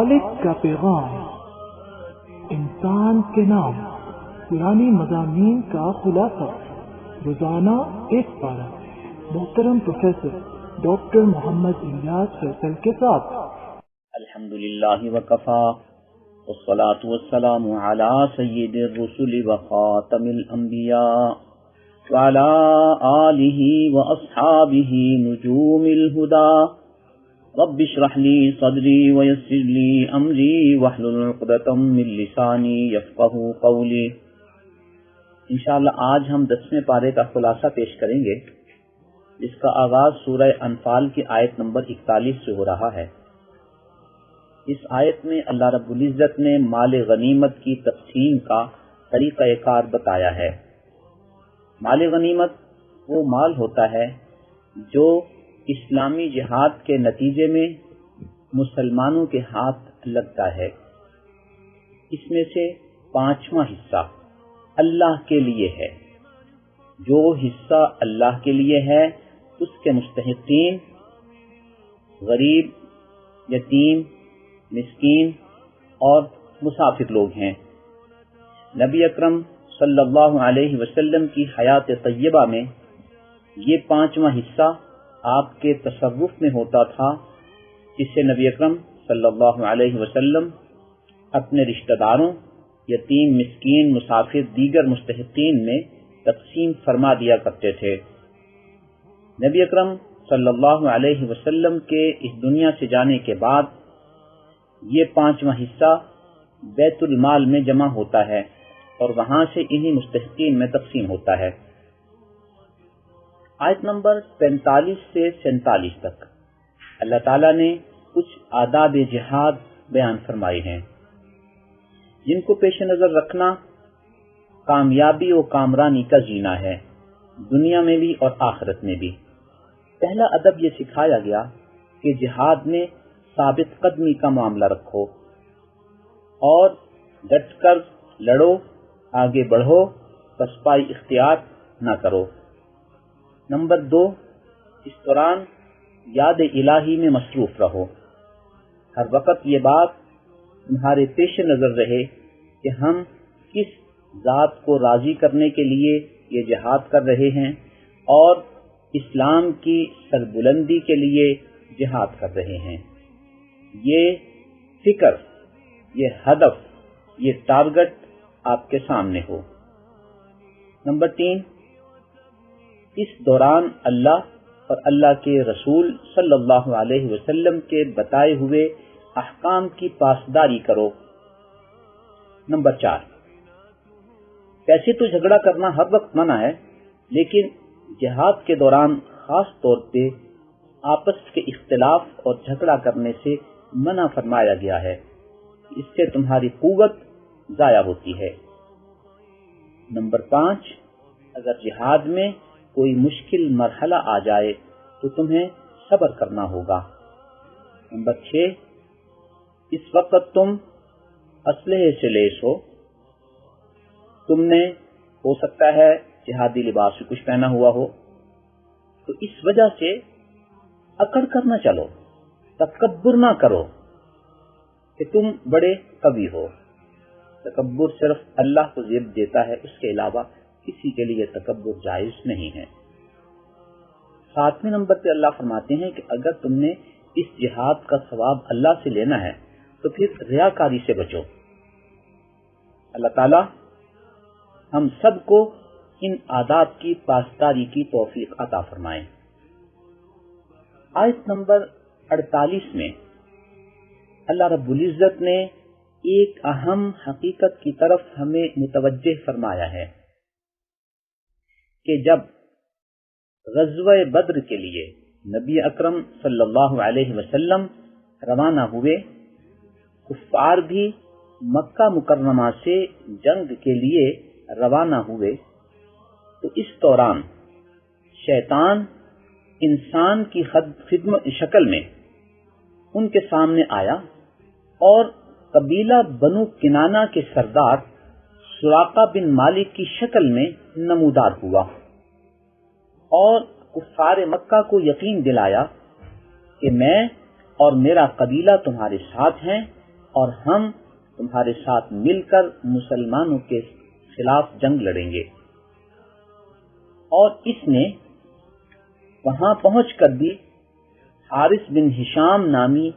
خالق کا پیغام، انسان کے نام، پرانی مضامین کا خلاصہ، روزانہ ایک پارہ، محترم پروفیسر ڈاکٹر محمد الیاس فیصل کے ساتھ۔ الحمدللہ وکفا والصلاة والسلام علی سید الرسل وخاتم الانبیاء وعلی آلہ واصحابہ نجوم الہدى۔ رب اشرح لی صدری ویسر لی امری واحلل عقدۃ من لسانی یفقہوا قولی۔ انشاءاللہ آج ہم 10ویں پارے کا خلاصہ پیش کریں گے، جس کا آغاز سورہ انفال کی آیت نمبر 41 سے ہو رہا ہے۔ اس آیت میں اللہ رب العزت نے مال غنیمت کی تقسیم کا طریقہ کار بتایا ہے۔ مال غنیمت وہ مال ہوتا ہے جو اسلامی جہاد کے نتیجے میں مسلمانوں کے ہاتھ لگتا ہے۔ اس میں سے 5واں حصہ اللہ کے لیے ہے۔ جو حصہ اللہ کے لیے ہے اس کے مستحقین غریب، یتیم، مسکین اور مسافر لوگ ہیں۔ نبی اکرم صلی اللہ علیہ وسلم کی حیات طیبہ میں یہ 5واں حصہ آپ کے تصرف میں ہوتا تھا، جس سے نبی اکرم صلی اللہ علیہ وسلم اپنے رشتہ داروں، یتیم، مسکین، مسافر، دیگر مستحقین میں تقسیم فرما دیا کرتے تھے۔ نبی اکرم صلی اللہ علیہ وسلم کے اس دنیا سے جانے کے بعد یہ 5واں حصہ بیت المال میں جمع ہوتا ہے اور وہاں سے انہی مستحقین میں تقسیم ہوتا ہے۔ آیت نمبر 45 سے 47 تک اللہ تعالیٰ نے کچھ آداب جہاد بیان فرمائے ہیں، جن کو پیش نظر رکھنا کامیابی و کامرانی کا زینہ ہے، دنیا میں بھی اور آخرت میں بھی۔ پہلا ادب یہ سکھایا گیا کہ جہاد میں ثابت قدمی کا معاملہ رکھو اور ڈٹ کر لڑو، آگے بڑھو، پسپائی اختیار نہ کرو۔ نمبر 2، اس دوران یاد الہی میں مصروف رہو۔ ہر وقت یہ بات تمہارے پیش نظر رہے کہ ہم کس ذات کو راضی کرنے کے لیے یہ جہاد کر رہے ہیں اور اسلام کی سربلندی کے لیے جہاد کر رہے ہیں۔ یہ فکر، یہ ہدف، یہ ٹارگٹ آپ کے سامنے ہو۔ نمبر 3، اس دوران اللہ اور اللہ کے رسول صلی اللہ علیہ وسلم کے بتائے ہوئے احکام کی پاسداری کرو۔ نمبر 4، ویسے تو جھگڑا کرنا ہر وقت منع ہے، لیکن جہاد کے دوران خاص طور پہ آپس کے اختلاف اور جھگڑا کرنے سے منع فرمایا گیا ہے، اس سے تمہاری قوت ضائع ہوتی ہے۔ نمبر 5، اگر جہاد میں کوئی مشکل مرحلہ آ جائے تو تمہیں صبر کرنا ہوگا۔ نمبر 6، اس وقت تم اسلحے سے لیس ہو، تم نے ہو سکتا ہے جہادی لباس بھی کچھ پہنا ہوا ہو، تو اس وجہ سے اکڑ کر نہ چلو، تکبر نہ کرو کہ تم بڑے قوی ہو۔ تکبر صرف اللہ کو زیب دیتا ہے، اس کے علاوہ کسی کے لیے تکبر جائز نہیں ہے۔ 7ویں نمبر پہ اللہ فرماتے ہیں کہ اگر تم نے اس جہاد کا ثواب اللہ سے لینا ہے تو پھر ریاکاری سے بچو۔ اللہ تعالی ہم سب کو ان آداب کی پاسداری کی توفیق عطا فرمائے۔ آیت نمبر 48 میں اللہ رب العزت نے ایک اہم حقیقت کی طرف ہمیں متوجہ فرمایا ہے کہ جب غزوہ بدر کے لیے نبی اکرم صلی اللہ علیہ وسلم روانہ ہوئے، کفار بھی مکہ مکرمہ سے جنگ کے لیے روانہ ہوئے، تو اس دوران شیطان انسان کی شکل میں ان کے سامنے آیا اور قبیلہ بنو کنانہ کے سردار سراقہ بن مالک کی شکل میں نمودار ہوا اور کفار مکہ کو یقین دلایا کہ میں اور میرا قبیلہ تمہارے ساتھ ہیں اور ہم تمہارے ساتھ مل کر مسلمانوں کے خلاف جنگ لڑیں گے۔ اور اس نے وہاں پہنچ کر بھی حارث بن ہشام نامی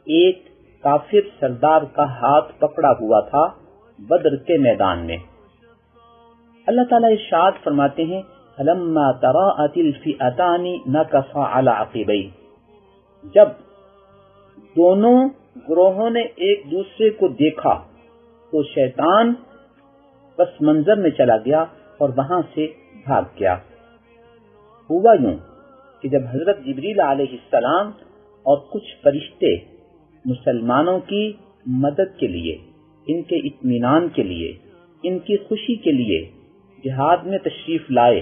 ایک کافر سردار کا ہاتھ پکڑا ہوا تھا بدر کے میدان میں۔ اللہ تعالیٰ ارشاد فرماتے ہیں فَلَمَّا تَرَاءَتِ الْفِئَتَانِ نَكَصَ عَلَى عَقِبَيْهِ، جب دونوں گروہوں نے ایک دوسرے کو دیکھا تو شیطان پس منظر میں چلا گیا اور وہاں سے بھاگ گیا۔ ہوا یوں کہ جب حضرت جبریل علیہ السلام اور کچھ فرشتے مسلمانوں کی مدد کے لیے، ان کے اطمینان کے لیے، ان کی خوشی کے لیے جہاد میں تشریف لائے،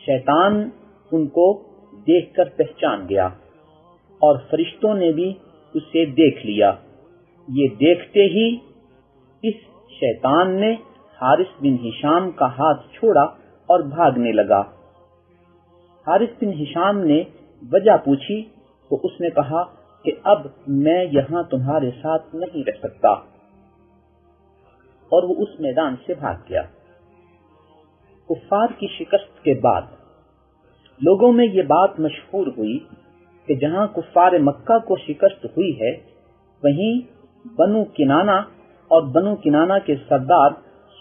شیطان ان کو دیکھ کر پہچان گیا اور فرشتوں نے بھی اسے دیکھ لیا۔ یہ دیکھتے ہی اس شیطان نے حارث بن ہشام کا ہاتھ چھوڑا اور بھاگنے لگا۔ حارث بن ہشام نے وجہ پوچھی تو اس نے کہا کہ اب میں یہاں تمہارے ساتھ نہیں رہ سکتا، اور وہ اس میدان سے بھاگ گیا۔ کفار کی شکست کے بعد لوگوں میں یہ بات مشہور ہوئی کہ جہاں کفار مکہ کو شکست ہوئی ہے وہیں بنو کنانہ اور بنو کنانہ کے سردار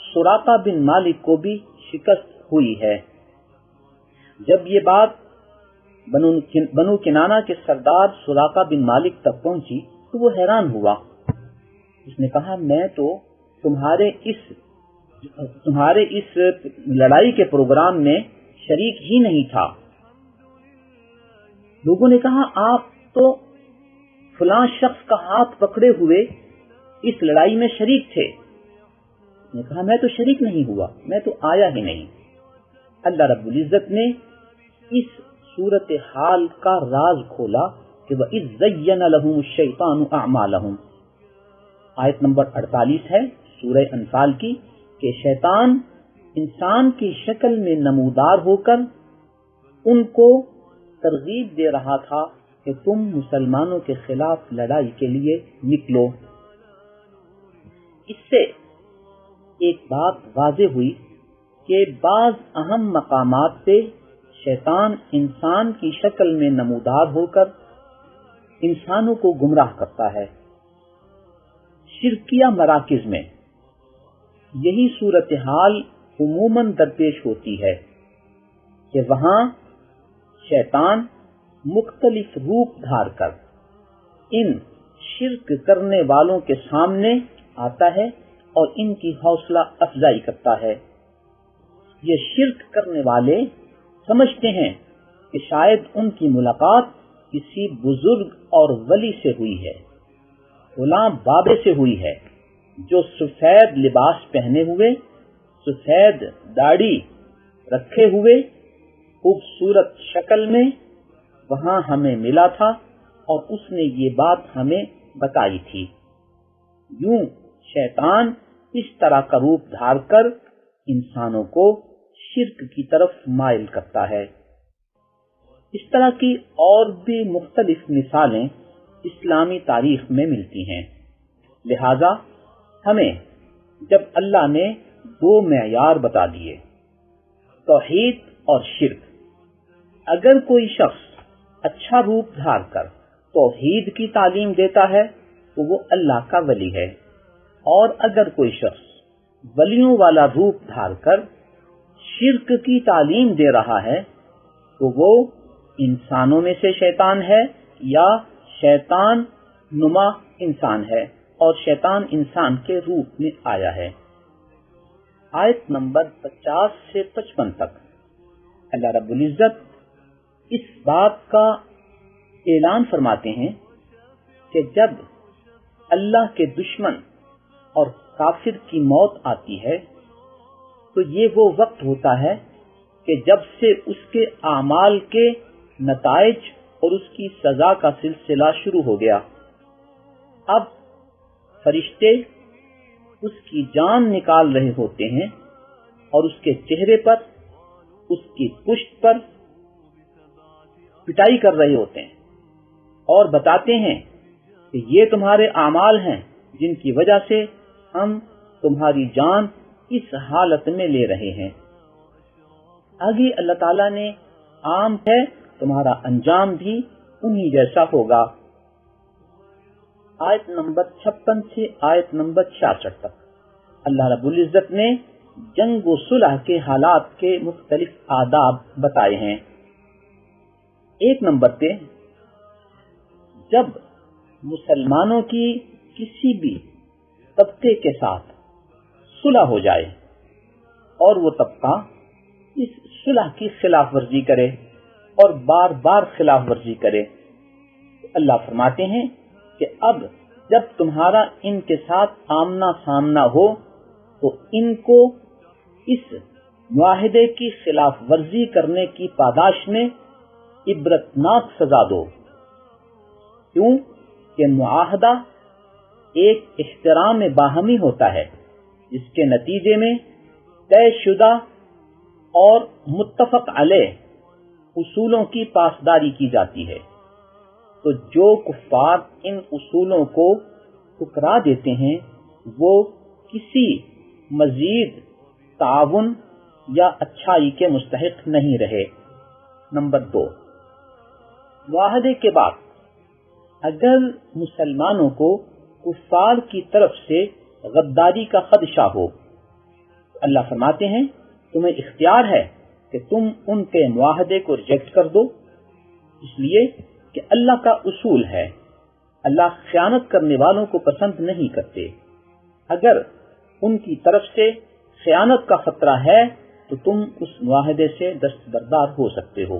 سراقہ بن مالک کو بھی شکست ہوئی ہے۔ جب یہ بات بنو کنانہ کے سردار سراقہ بن مالک تک پہنچی تو وہ حیران ہوا۔ اس نے کہا میں تو تمہارے اس لڑائی کے پروگرام میں شریک ہی نہیں تھا۔ لوگوں نے کہا آپ تو فلاں شخص کا ہاتھ پکڑے ہوئے اس لڑائی میں شریک تھے۔ نے کہا میں تو شریک نہیں ہوا، میں تو آیا ہی نہیں۔ اللہ رب العزت نے اس صورت حال کا راز کھولا کہ وَإِذْ زَيَّنَ لَهُمُ الشَّيْطَانُ أَعْمَالَهُمْ، آیت نمبر 48 ہے سورہ انفال کی، کہ شیطان انسان کی شکل میں نمودار ہو کر ان کو ترغیب دے رہا تھا کہ تم مسلمانوں کے خلاف لڑائی کے لیے نکلو۔ اس سے ایک بات واضح ہوئی کہ بعض اہم مقامات پہ شیطان انسان کی شکل میں نمودار ہو کر انسانوں کو گمراہ کرتا ہے۔ شرکیہ مراکز میں یہی صورتحال عموماً درپیش ہوتی ہے کہ وہاں شیطان مختلف روپ دھار کر ان شرک کرنے والوں کے سامنے آتا ہے اور ان کی حوصلہ افزائی کرتا ہے۔ یہ شرک کرنے والے سمجھتے ہیں کہ شاید ان کی ملاقات کسی بزرگ اور ولی سے ہوئی ہے، غلام بابے سے ہوئی ہے، جو سفید لباس پہنے ہوئے، سفید داڑھی رکھے ہوئے، خوبصورت شکل میں وہاں ہمیں ملا تھا اور اس نے یہ بات ہمیں بتائی تھی۔ یوں شیطان اس طرح کا روپ دھار کر انسانوں کو شرک کی طرف مائل کرتا ہے۔ اس طرح کی اور بھی مختلف مثالیں اسلامی تاریخ میں ملتی ہیں۔ لہذا ہمیں جب اللہ نے دو معیار بتا دیے، توحید اور شرک، اگر کوئی شخص اچھا روپ دھار کر توحید کی تعلیم دیتا ہے تو وہ اللہ کا ولی ہے، اور اگر کوئی شخص ولیوں والا روپ دھار کر شرک کی تعلیم دے رہا ہے تو وہ انسانوں میں سے شیطان ہے یا شیطان نما انسان ہے، اور شیطان انسان کے روپ میں آیا ہے۔ آیت نمبر 50 سے 55 تک اللہ رب العزت اس بات کا اعلان فرماتے ہیں کہ جب اللہ کے دشمن اور کافر کی موت آتی ہے تو یہ وہ وقت ہوتا ہے کہ جب سے اس کے اعمال کے نتائج اور اس کی سزا کا سلسلہ شروع ہو گیا۔ اب فرشتے اس کی جان نکال رہے ہوتے ہیں اور اس کے چہرے پر، اس کی پشت پر پٹائی کر رہے ہوتے ہیں اور بتاتے ہیں کہ یہ تمہارے اعمال ہیں جن کی وجہ سے ہم تمہاری جان اس حالت میں لے رہے ہیں۔ آگے اللہ تعالیٰ نے عام ہے تمہارا انجام بھی انہی جیسا ہوگا۔ آیت نمبر 56 سے آیت نمبر 66 تک اللہ رب العزت نے جنگ و صلح کے حالات کے مختلف آداب بتائے ہیں۔ ایک نمبر پہ جب مسلمانوں کی کسی بھی طبقے کے ساتھ صلح ہو جائے اور وہ طبقہ اس صلح کی خلاف ورزی کرے اور بار بار خلاف ورزی کرے، تو اللہ فرماتے ہیں کہ اب جب تمہارا ان کے ساتھ آمنا سامنا ہو تو ان کو اس معاہدے کی خلاف ورزی کرنے کی پاداش میں عبرتناک سزا دو۔ کیوں کہ معاہدہ ایک احترام باہمی ہوتا ہے جس کے نتیجے میں طے شدہ اور متفق علیہ اصولوں کی پاسداری کی جاتی ہے۔ تو جو کفار ان اصولوں کو ٹھکرا دیتے ہیں وہ کسی مزید تعاون یا اچھائی کے مستحق نہیں رہے۔ نمبر 2، معاہدے کے بعد اگر مسلمانوں کو کفار کی طرف سے غداری کا خدشہ ہو تو اللہ فرماتے ہیں تمہیں اختیار ہے کہ تم ان کے معاہدے کو ریجیکٹ کر دو، اس لیے کہ اللہ کا اصول ہے اللہ خیانت کرنے والوں کو پسند نہیں کرتے۔ اگر ان کی طرف سے خیانت کا خطرہ ہے تو تم اس معاہدے سے دستبردار ہو سکتے ہو۔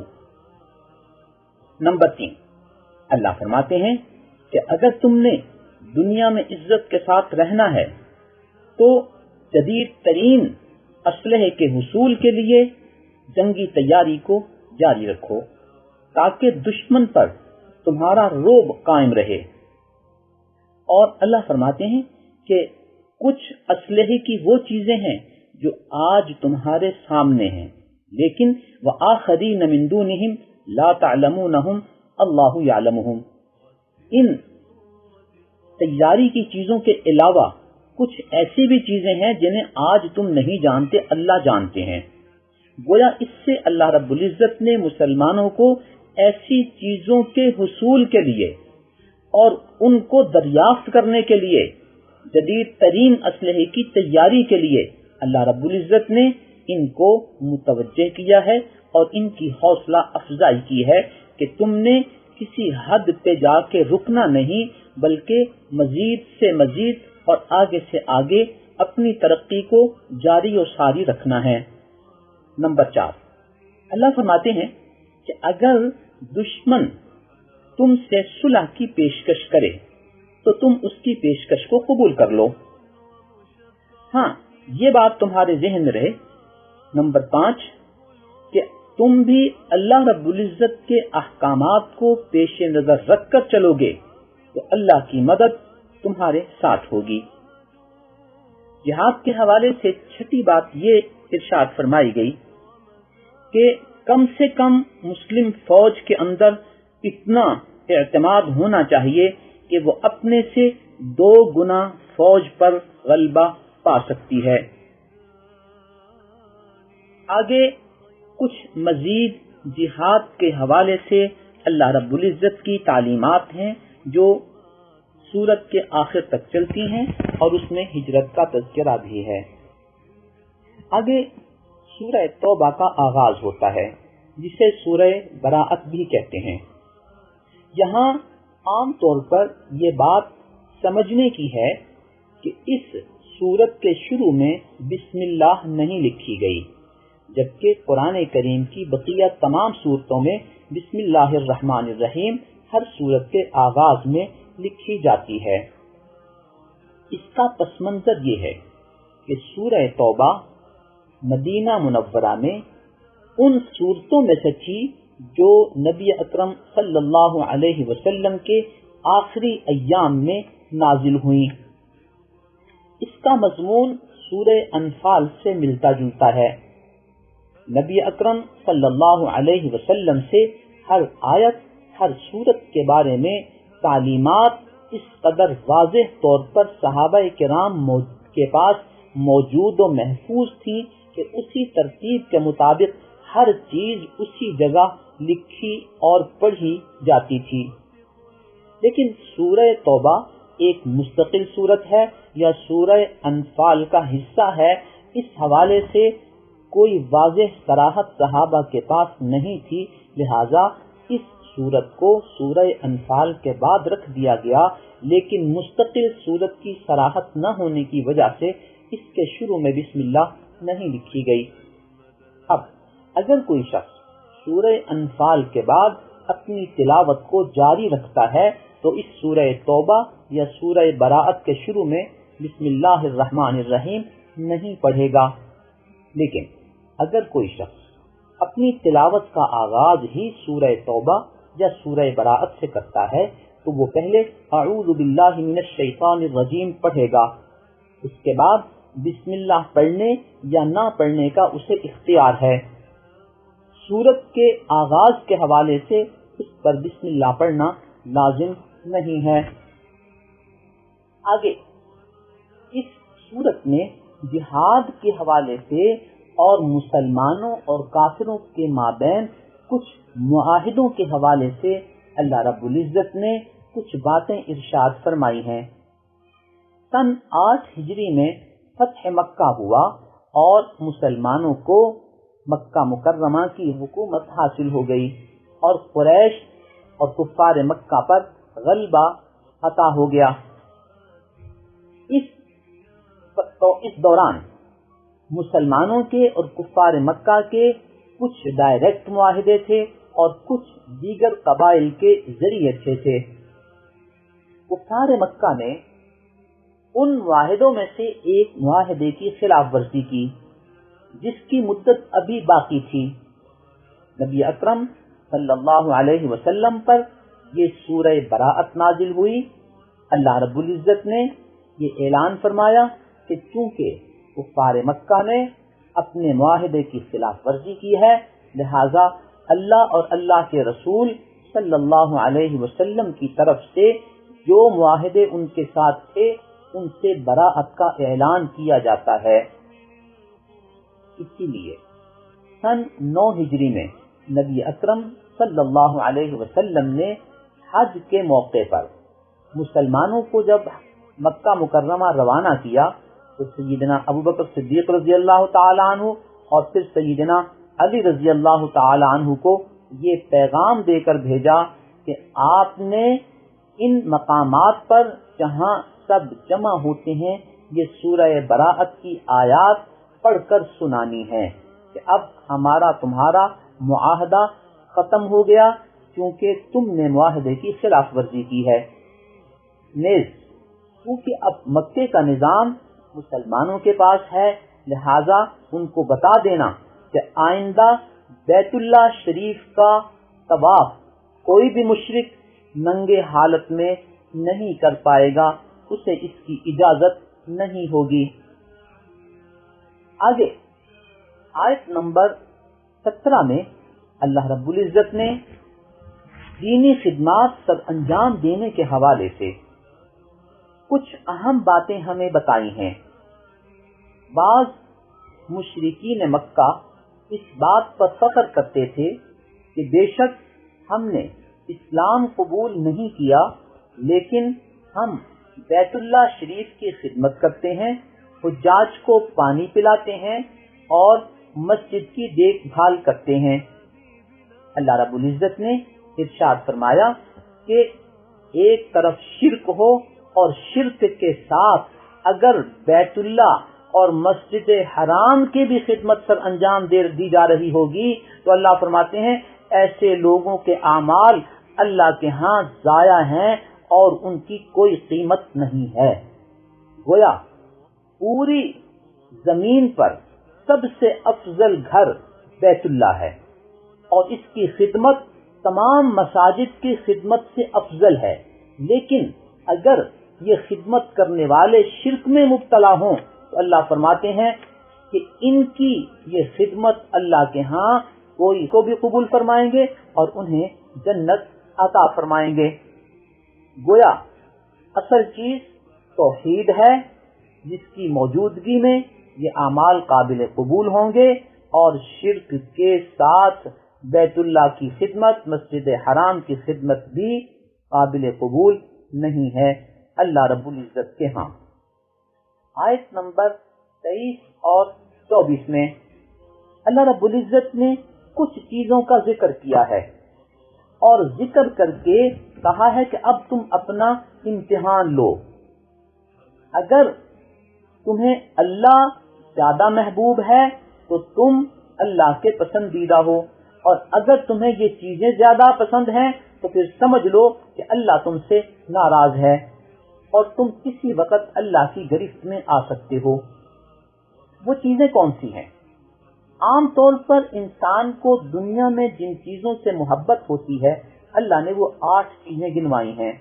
نمبر 3، اللہ فرماتے ہیں کہ اگر تم نے دنیا میں عزت کے ساتھ رہنا ہے تو جدید ترین اسلحے کے حصول کے لیے جنگی تیاری کو جاری رکھو تاکہ دشمن پر تمہارا رعب قائم رہے۔ اور اللہ فرماتے ہیں کہ کچھ اسلحے کی وہ چیزیں ہیں جو آج تمہارے سامنے ہیں، لیکن وآخرین من دونہم لا تعلمونہم اللہ یعلمہم، ان تیاری کی چیزوں کے علاوہ کچھ ایسی بھی چیزیں ہیں جنہیں آج تم نہیں جانتے، اللہ جانتے ہیں۔ گویا اس سے اللہ رب العزت نے مسلمانوں کو ایسی چیزوں کے حصول کے لیے اور ان کو دریافت کرنے کے لیے جدید ترین اسلحے کی تیاری کے لیے اللہ رب العزت نے ان کو متوجہ کیا ہے اور ان کی حوصلہ افزائی کی ہے کہ تم نے کسی حد پہ جا کے رکنا نہیں بلکہ مزید سے مزید اور آگے سے آگے اپنی ترقی کو جاری و ساری رکھنا ہے۔ نمبر 4، اللہ فرماتے ہیں کہ اگر دشمن تم سے صلح کی پیشکش کرے تو تم اس کی پیشکش کو قبول کر لو۔ ہاں، یہ بات تمہارے ذہن میں رہے۔ نمبر 5، کہ تم بھی اللہ رب العزت کے احکامات کو پیش نظر رکھ کر چلو گے تو اللہ کی مدد تمہارے ساتھ ہوگی۔ جہاد کے حوالے سے چھٹی بات یہ ارشاد فرمائی گئی کہ کم سے کم مسلم فوج کے اندر اتنا اعتماد ہونا چاہیے کہ وہ اپنے سے 2 گنا فوج پر غلبہ پا سکتی ہے۔ آگے کچھ مزید جہاد کے حوالے سے اللہ رب العزت کی تعلیمات ہیں جو سورت کے آخر تک چلتی ہیں اور اس میں ہجرت کا تذکرہ بھی ہے۔ آگے سورہ توبہ کا آغاز ہوتا ہے جسے سورہ براءت بھی کہتے ہیں۔ یہاں عام طور پر یہ بات سمجھنے کی ہے کہ اس سورت کے شروع میں بسم اللہ نہیں لکھی گئی، جبکہ قرآن کریم کی بقیہ تمام سورتوں میں بسم اللہ الرحمن الرحیم ہر سورت کے آغاز میں لکھی جاتی ہے۔ اس کا پس منظر یہ ہے کہ سورہ توبہ مدینہ منورہ میں ان صورتوں میں سے تھی جو نبی اکرم صلی اللہ علیہ وسلم کے آخری ایام میں نازل ہوئیں۔ اس کا مضمون سورہ انفال سے ملتا جلتا ہے۔ نبی اکرم صلی اللہ علیہ وسلم سے ہر آیت، ہر سورت کے بارے میں تعلیمات اس قدر واضح طور پر صحابہ کرام کے پاس موجود و محفوظ تھی کہ اسی ترتیب کے مطابق ہر چیز اسی جگہ لکھی اور پڑھی جاتی تھی. لیکن سورہ توبہ ایک مستقل سورت ہے یا سورہ انفال کا حصہ ہے، اس حوالے سے کوئی واضح صراحت صحابہ کے پاس نہیں تھی، لہذا اس سورت کو سورہ انفال کے بعد رکھ دیا گیا. لیکن مستقل سورت کی صراحت نہ ہونے کی وجہ سے اس کے شروع میں بسم اللہ نہیں لکھی گئی. اب اگر کوئی شخص سورہ انفال کے بعد اپنی تلاوت کو جاری رکھتا ہے تو اس سورہ توبہ یا سورہ براءت کے شروع میں بسم اللہ الرحمن الرحیم نہیں پڑھے گا. لیکن اگر کوئی شخص اپنی تلاوت کا آغاز ہی سورہ توبہ یا سورہ براءت سے کرتا ہے تو وہ پہلے اعوذ باللہ من الشیطان الرجیم پڑھے گا. اس کے بعد بسم اللہ پڑھنے یا نہ پڑھنے کا اسے اختیار ہے. سورت کے آغاز کے حوالے سے اس پر بسم اللہ پڑھنا لازم نہیں ہے. آگے اس سورت میں جہاد کے حوالے سے اور مسلمانوں اور کافروں کے مابین کچھ معاہدوں کے حوالے سے اللہ رب العزت نے کچھ باتیں ارشاد فرمائی ہیں. سن 8 ہجری میں فتح مکہ ہوا اور مسلمانوں کو مکہ مکرمہ کی حکومت حاصل ہو گئی اور قریش اور کفار مکہ پر غلبہ عطا ہو گیا. اس دوران مسلمانوں کے اور کفار مکہ کے کچھ ڈائریکٹ معاہدے تھے اور کچھ دیگر قبائل کے ذریعے تھے. کفار مکہ نے ان معاہدوں میں سے ایک معاہدے کی خلاف ورزی کی جس کی مدت ابھی باقی تھی. نبی اکرم صلی اللہ علیہ وسلم پر یہ سورہ براءت نازل ہوئی. اللہ رب العزت نے یہ اعلان فرمایا کہ چونکہ کفار مکہ نے اپنے معاہدے کی خلاف ورزی کی ہے لہذا اللہ اور اللہ کے رسول صلی اللہ علیہ وسلم کی طرف سے جو معاہدے ان کے ساتھ تھے ان سے براءت کا اعلان کیا جاتا ہے. اسی لیے سن 9 ہجری میں نبی اکرم صلی اللہ علیہ وسلم نے حج کے موقع پر مسلمانوں کو جب مکہ مکرمہ روانہ کیا تو سیدنا ابوبکر صدیق رضی اللہ تعالی عنہ اور پھر سیدنا علی رضی اللہ تعالی عنہ کو یہ پیغام دے کر بھیجا کہ آپ نے ان مقامات پر جہاں سب جمع ہوتے ہیں یہ سورہ براءت کی آیات پڑھ کر سنانی ہے کہ اب ہمارا تمہارا معاہدہ ختم ہو گیا کیونکہ تم نے معاہدے کی خلاف ورزی کی ہے. نیز کیونکہ اب مکے کا نظام مسلمانوں کے پاس ہے لہذا ان کو بتا دینا کہ آئندہ بیت اللہ شریف کا طواف کوئی بھی مشرک ننگے حالت میں نہیں کر پائے گا، اسے اس کی اجازت نہیں ہوگی. آگے آیت نمبر 17 میں اللہ رب العزت نے دینی خدمات سر انجام دینے کے حوالے سے کچھ اہم باتیں ہمیں بتائی ہیں. بعض مشرکین مکہ اس بات پر فخر کرتے تھے کہ بے شک ہم نے اسلام قبول نہیں کیا لیکن ہم بیت اللہ شریف کی خدمت کرتے ہیں، حجاج کو پانی پلاتے ہیں اور مسجد کی دیکھ بھال کرتے ہیں. اللہ رب العزت نے ارشاد فرمایا کہ ایک طرف شرک ہو اور شرک کے ساتھ اگر بیت اللہ اور مسجد حرام کی بھی خدمت سر انجام دی جا رہی ہوگی تو اللہ فرماتے ہیں ایسے لوگوں کے اعمال اللہ کے ہاں ضائع ہیں اور ان کی کوئی قیمت نہیں ہے. گویا پوری زمین پر سب سے افضل گھر بیت اللہ ہے اور اس کی خدمت تمام مساجد کی خدمت سے افضل ہے. لیکن اگر یہ خدمت کرنے والے شرک میں مبتلا ہوں تو اللہ فرماتے ہیں کہ ان کی یہ خدمت اللہ کے ہاں کوئی کو بھی قبول فرمائیں گے اور انہیں جنت عطا فرمائیں گے. گویا اصل چیز توحید ہے، جس کی موجودگی میں یہ اعمال قابل قبول ہوں گے، اور شرک کے ساتھ بیت اللہ کی خدمت، مسجد حرام کی خدمت بھی قابل قبول نہیں ہے اللہ رب العزت کے ہاں۔ آیت نمبر 23 اور 24 میں اللہ رب العزت نے کچھ چیزوں کا ذکر کیا ہے، اور ذکر کر کے کہا ہے کہ اب تم اپنا امتحان لو۔ اگر تمہیں اللہ زیادہ محبوب ہے تو تم اللہ کے پسندیدہ ہو، اور اگر تمہیں یہ چیزیں زیادہ پسند ہیں تو پھر سمجھ لو کہ اللہ تم سے ناراض ہے، اور تم کسی وقت اللہ کی گرفت میں آ سکتے ہو۔ وہ چیزیں کون سی ہیں؟ عام طور پر انسان کو دنیا میں جن چیزوں سے محبت ہوتی ہے، اللہ نے وہ 8 چیزیں گنوائی ہیں۔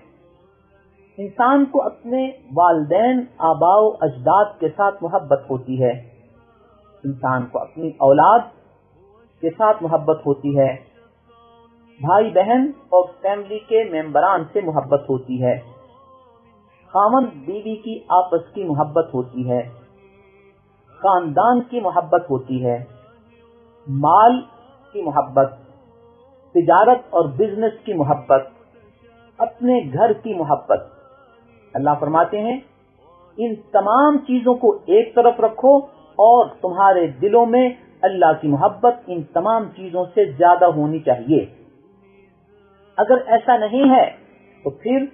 انسان کو اپنے والدین، آباء و اجداد کے ساتھ محبت ہوتی ہے، انسان کو اپنی اولاد کے ساتھ محبت ہوتی ہے، بھائی بہن اور فیملی کے ممبران سے محبت ہوتی ہے، خاوند بیوی کی آپس کی محبت ہوتی ہے، خاندان کی محبت ہوتی ہے، مال کی محبت، تجارت اور بزنس کی محبت، اپنے گھر کی محبت۔ اللہ فرماتے ہیں ان تمام چیزوں کو ایک طرف رکھو، اور تمہارے دلوں میں اللہ کی محبت ان تمام چیزوں سے زیادہ ہونی چاہیے۔ اگر ایسا نہیں ہے تو پھر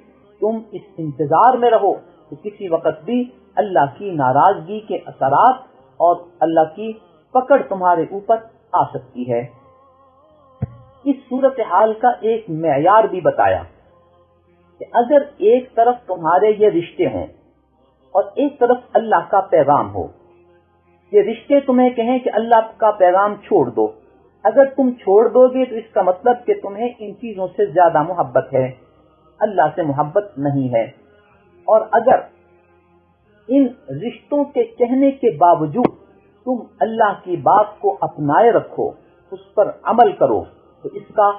تم اس انتظار میں رہو کہ کسی وقت بھی اللہ کی ناراضگی کے اثرات اور اللہ کی پکڑ تمہارے اوپر آ سکتی ہے۔ اس صورتحال کا ایک معیار بھی بتایا کہ اگر ایک طرف تمہارے یہ رشتے ہوں اور ایک طرف اللہ کا پیغام ہو، یہ رشتے تمہیں کہیں کہ اللہ کا پیغام چھوڑ دو، اگر تم چھوڑ دو گے تو اس کا مطلب کہ تمہیں ان چیزوں سے زیادہ محبت ہے، اللہ سے محبت نہیں ہے۔ اور اگر ان رشتوں کے کہنے کے باوجود تم اللہ کی بات کو اپنائے رکھو، اس پر عمل کرو، تو اس کا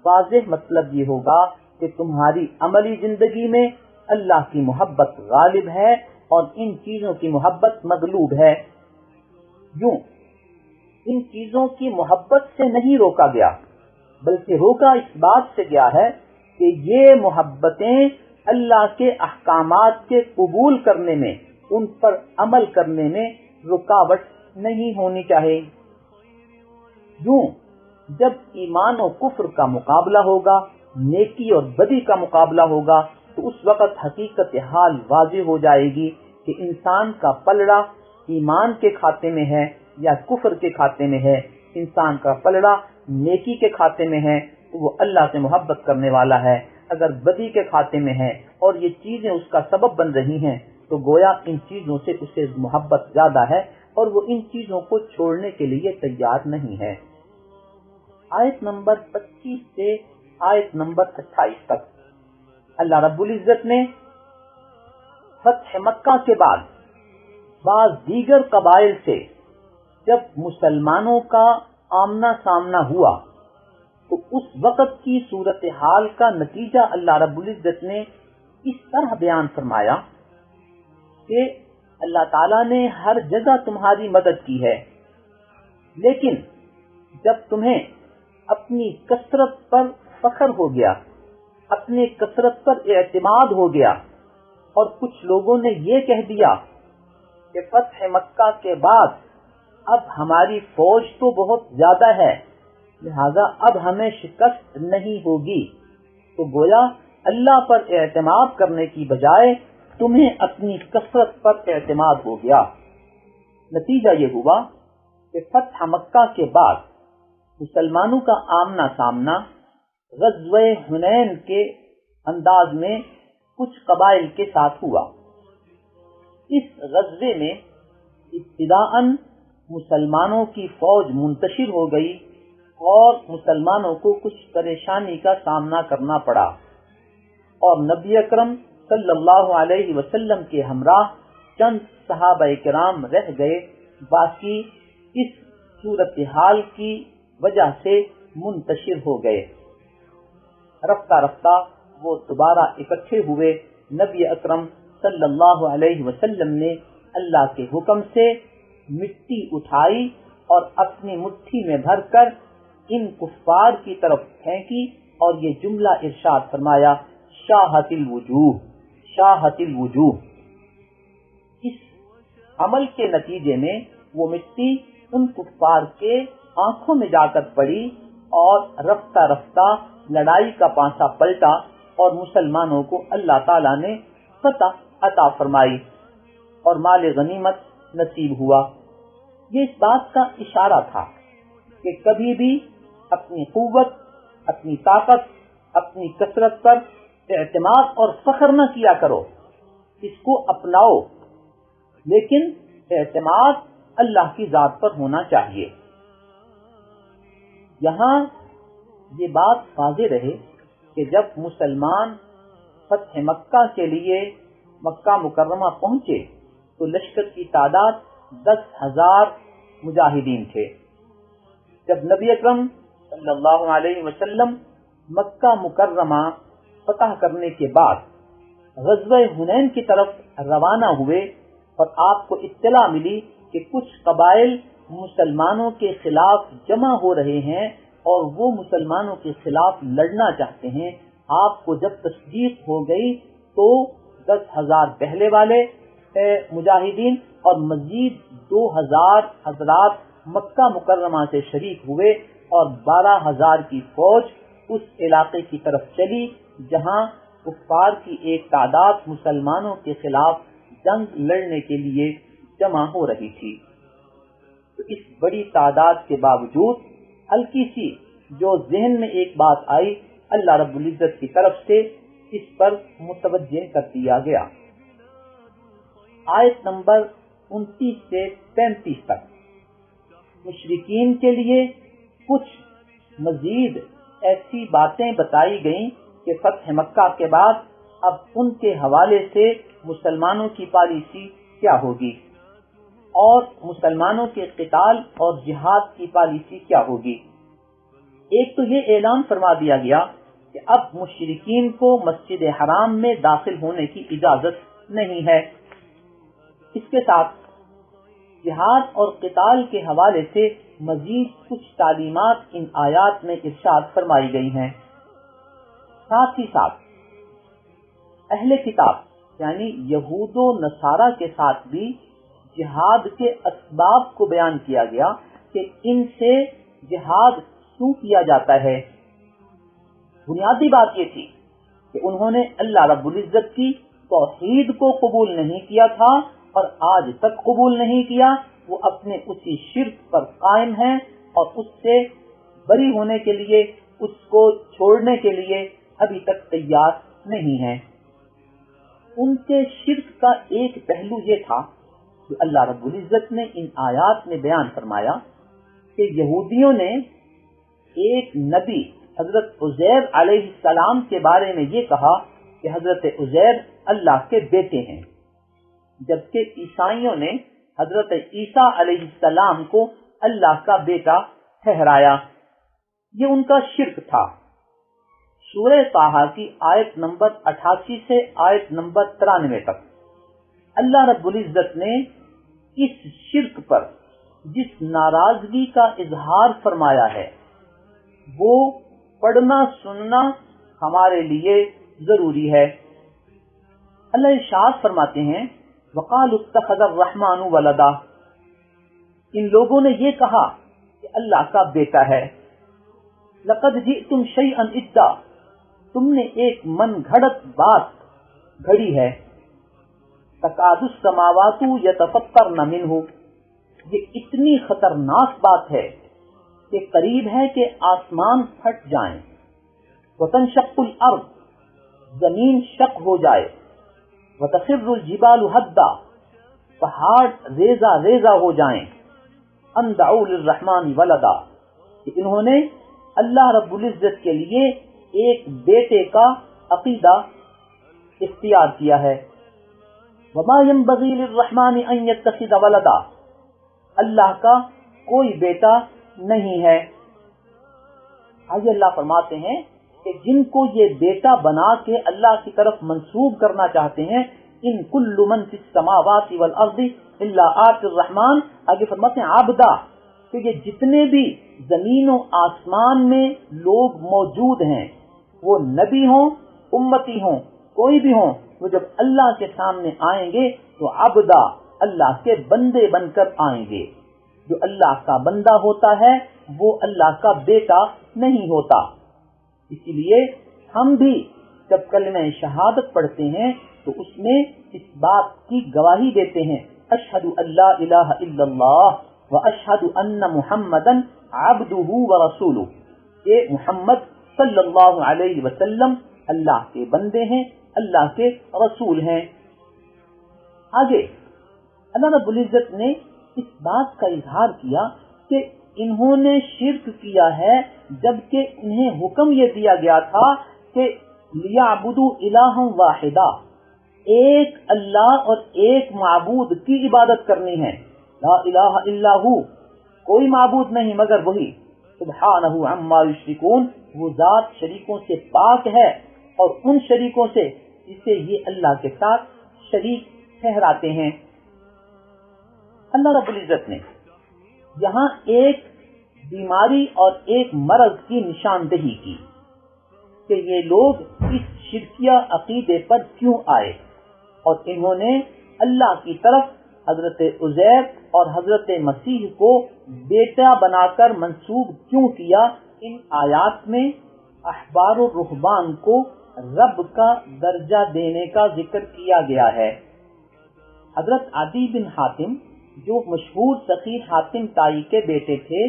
واضح مطلب یہ ہوگا کہ تمہاری عملی زندگی میں اللہ کی محبت غالب ہے اور ان چیزوں کی محبت مغلوب ہے۔ یوں ان چیزوں کی محبت سے نہیں روکا گیا، بلکہ روکا اس بات سے گیا ہے کہ یہ محبتیں اللہ کے احکامات کے قبول کرنے میں، ان پر عمل کرنے میں رکاوٹ نہیں ہونی چاہیے۔ یوں جب ایمان و کفر کا مقابلہ ہوگا، نیکی اور بدی کا مقابلہ ہوگا، تو اس وقت حقیقت حال واضح ہو جائے گی کہ انسان کا پلڑا ایمان کے کھاتے میں ہے یا کفر کے کھاتے میں ہے۔ انسان کا پلڑا نیکی کے کھاتے میں ہے تو وہ اللہ سے محبت کرنے والا ہے، اگر بدی کے کھاتے میں ہے اور یہ چیزیں اس کا سبب بن رہی ہیں تو گویا ان چیزوں سے اسے محبت زیادہ ہے اور وہ ان چیزوں کو چھوڑنے کے لیے تیار نہیں ہے۔ آیت نمبر 25 سے آیت نمبر 28 تک اللہ رب العزت نے فتح مکہ کے بعد بعض دیگر قبائل سے جب مسلمانوں کا آمنا سامنا ہوا تو اس وقت کی صورتحال کا نتیجہ اللہ رب العزت نے اس طرح بیان فرمایا کہ اللہ تعالیٰ نے ہر جگہ تمہاری مدد کی ہے، لیکن جب تمہیں اپنی کثرت پر فخر ہو گیا، اپنے کثرت پر اعتماد ہو گیا، اور کچھ لوگوں نے یہ کہہ دیا کہ فتح مکہ کے بعد اب ہماری فوج تو بہت زیادہ ہے، لہذا اب ہمیں شکست نہیں ہوگی، تو گویا اللہ پر اعتماد کرنے کی بجائے تمہیں اپنی کثرت پر اعتماد ہو گیا۔ نتیجہ یہ ہوا کہ فتح مکہ کے بعد مسلمانوں کا آمنا سامنا غزوہ حنین کے انداز میں کچھ قبائل کے ساتھ ہوا۔ اس غزوے میں ابتداءً مسلمانوں کی فوج منتشر ہو گئی اور مسلمانوں کو کچھ پریشانی کا سامنا کرنا پڑا، اور نبی اکرم صلی اللہ علیہ وسلم کے ہمراہ چند صحابہ کرام رہ گئے، باقی اس صورتحال کی وجہ سے منتشر ہو گئے۔ رفتہ رفتہ وہ دوبارہ اکٹھے ہوئے، نبی اکرم صلی اللہ علیہ وسلم نے اللہ کے حکم سے مٹی اٹھائی اور اپنی مٹھی میں بھر کر ان کفار کی طرف پھینکی اور یہ جملہ ارشاد فرمایا، شاہت الوجوہ، شاہت الوجوہ۔ اس عمل کے نتیجے میں وہ مٹی ان کفار کے آنکھوں میں جا کر پڑی اور رفتہ رفتہ لڑائی کا پانسا پلٹا اور مسلمانوں کو اللہ تعالیٰ نے فتح عطا فرمائی اور مال غنیمت نصیب ہوا۔ یہ اس بات کا اشارہ تھا کہ کبھی بھی اپنی قوت، اپنی طاقت، اپنی کثرت پر اعتماد اور فخر نہ کیا کرو، اس کو اپناؤ، لیکن اعتماد اللہ کی ذات پر ہونا چاہیے۔ یہاں یہ بات واضح رہے کہ جب مسلمان فتح مکہ کے لیے مکہ مکرمہ پہنچے تو لشکر کی تعداد 10,000 مجاہدین تھے۔ جب نبی اکرم صلی اللہ علیہ وسلم مکہ مکرمہ فتح کرنے کے بعد غزوہ حنین کی طرف روانہ ہوئے اور آپ کو اطلاع ملی کہ کچھ قبائل مسلمانوں کے خلاف جمع ہو رہے ہیں اور وہ مسلمانوں کے خلاف لڑنا چاہتے ہیں، آپ کو جب تصدیق ہو گئی تو 10,000 پہلے والے مجاہدین اور مزید 2,000 حضرات مکہ مکرمہ سے شریک ہوئے اور 12,000 کی فوج اس علاقے کی طرف چلی جہاں کفار کی ایک تعداد مسلمانوں کے خلاف جنگ لڑنے کے لیے جمع ہو رہی تھی۔ تو اس بڑی تعداد کے باوجود ہلکی سی جو ذہن میں ایک بات آئی، اللہ رب العزت کی طرف سے اس پر متوجہ کر دیا گیا۔ آیت نمبر 29 سے 35 تک مشرکین کے لیے کچھ مزید ایسی باتیں بتائی گئیں کہ فتح مکہ کے بعد اب ان کے حوالے سے مسلمانوں کی پالیسی کیا ہوگی اور مسلمانوں کے قتال اور جہاد کی پالیسی کیا ہوگی۔ ایک تو یہ اعلان فرما دیا گیا کہ اب مشرکین کو مسجد حرام میں داخل ہونے کی اجازت نہیں ہے۔ اس کے ساتھ جہاد اور قتال کے حوالے سے مزید کچھ تعلیمات ان آیات میں ارشاد فرمائی گئی ہیں۔ ساتھ ہی ساتھ اہل کتاب یعنی یہود و نصارہ کے ساتھ بھی جہاد کے اسباب کو بیان کیا گیا کہ ان سے جہاد کیوں کیا جاتا ہے۔ بنیادی بات یہ تھی کہ انہوں نے اللہ رب العزت کی توحید کو قبول نہیں کیا تھا اور آج تک قبول نہیں کیا، وہ اپنے اسی شرک پر قائم ہیں اور اس سے بری ہونے کے لیے، اس کو چھوڑنے کے لیے ابھی تک تیار نہیں ہیں۔ ان کے شرک کا ایک پہلو یہ تھا کہ اللہ رب العزت نے ان آیات میں بیان فرمایا کہ یہودیوں نے ایک نبی حضرت عزیر علیہ السلام کے بارے میں یہ کہا کہ حضرت عزیر اللہ کے بیٹے ہیں، جبکہ عیسائیوں نے حضرت عیسیٰ علیہ السلام کو اللہ کا بیٹا ٹھہرایا۔ یہ ان کا شرک تھا۔ سورہ طٰہٰ کی آیت نمبر 88 سے آیت نمبر 93 تک اللہ رب العزت نے اس شرک پر جس ناراضگی کا اظہار فرمایا ہے وہ پڑھنا سننا ہمارے لیے ضروری ہے۔ اللہ ارشاد فرماتے ہیں وَقَالُوا اتَّخَذَ الرَّحْمَنُ وَلَدًا، ان لوگوں نے یہ کہا کہ اللہ کا بیٹا ہے۔ لَقَدْ جِئْتُمْ شَيْئًا إِدًّا، تم نے ایک من گھڑت بات گھڑی ہے۔ تَكَادُ السَّمَاوَاتُ يَتَفَطَّرْنَ مِنْهُ، یہ اتنی خطرناک بات ہے کہ قریب ہے کہ آسمان پھٹ جائیں۔ وَتَنشَقُّ الْأَرْضُ، زمین شق ہو جائے۔ وَتَخِرُّ الْجِبَالُ هَدًّا، پہاڑ ریزہ ریزہ ہو جائیں۔ أَن دَعُوا لِلرَّحْمَنِ وَلَدًا، کہ انہوں نے اللہ رب العزت کے لیے ایک بیٹے کا عقیدہ اختیار کیا ہے۔ وَمَا يَنبَغِي لِلرَّحْمَنِ أَن يَتَّخِذَ وَلَدًا، اللہ کا کوئی بیٹا نہیں ہے۔ آگے اللہ فرماتے ہیں کہ جن کو یہ بیٹا بنا کے اللہ کی طرف منسوب کرنا چاہتے ہیں، ان کل من فی السماوات والارض الا آتی الرحمن، آگے فرماتے ہیں عبدا، کہ یہ جتنے بھی زمین و آسمان میں لوگ موجود ہیں، وہ نبی ہوں، امتی ہوں، کوئی بھی ہوں، وہ جب اللہ کے سامنے آئیں گے تو عبدا، اللہ کے بندے بن کر آئیں گے۔ جو اللہ کا بندہ ہوتا ہے وہ اللہ کا بیٹا نہیں ہوتا۔ اسی لیے ہم بھی جب کلمہ شہادت پڑھتے ہیں تو اس میں اس بات کی گواہی دیتے ہیں، اشہد ان لا الہ الا اللہ و اشہد ان محمدن عبدہ و رسولہ، کہ محمد صلی اللہ علیہ وسلم اللہ کے بندے ہیں، اللہ کے رسول ہیں۔ آگے اللہ رب العزت نے اس بات کا اظہار کیا کہ انہوں نے شرک کیا ہے، جبکہ انہیں حکم یہ دیا گیا تھا کہ لیعبدوا الہا واحدا، ایک اللہ اور ایک معبود کی عبادت کرنی ہے، لا الہ الا ہو، کوئی معبود نہیں مگر وہی، سبحانہ عما یشرکون، وہ ذات شریکوں سے پاک ہے اور ان شریکوں سے جسے یہ اللہ کے ساتھ شریک ٹھہراتے ہیں۔ اللہ رب العزت نے یہاں ایک بیماری اور ایک مرض کی نشاندہی کی کہ یہ لوگ اس شرکیہ عقیدے پر کیوں آئے، اور انہوں نے اللہ کی طرف حضرت عزیر اور حضرت مسیح کو بیٹا بنا کر منسوب کیوں کیا۔ ان آیات میں احبار و رہبان کو رب کا درجہ دینے کا ذکر کیا گیا ہے۔ حضرت عدی بن حاتم جو مشہور سخی حاتم تائی کے بیٹے تھے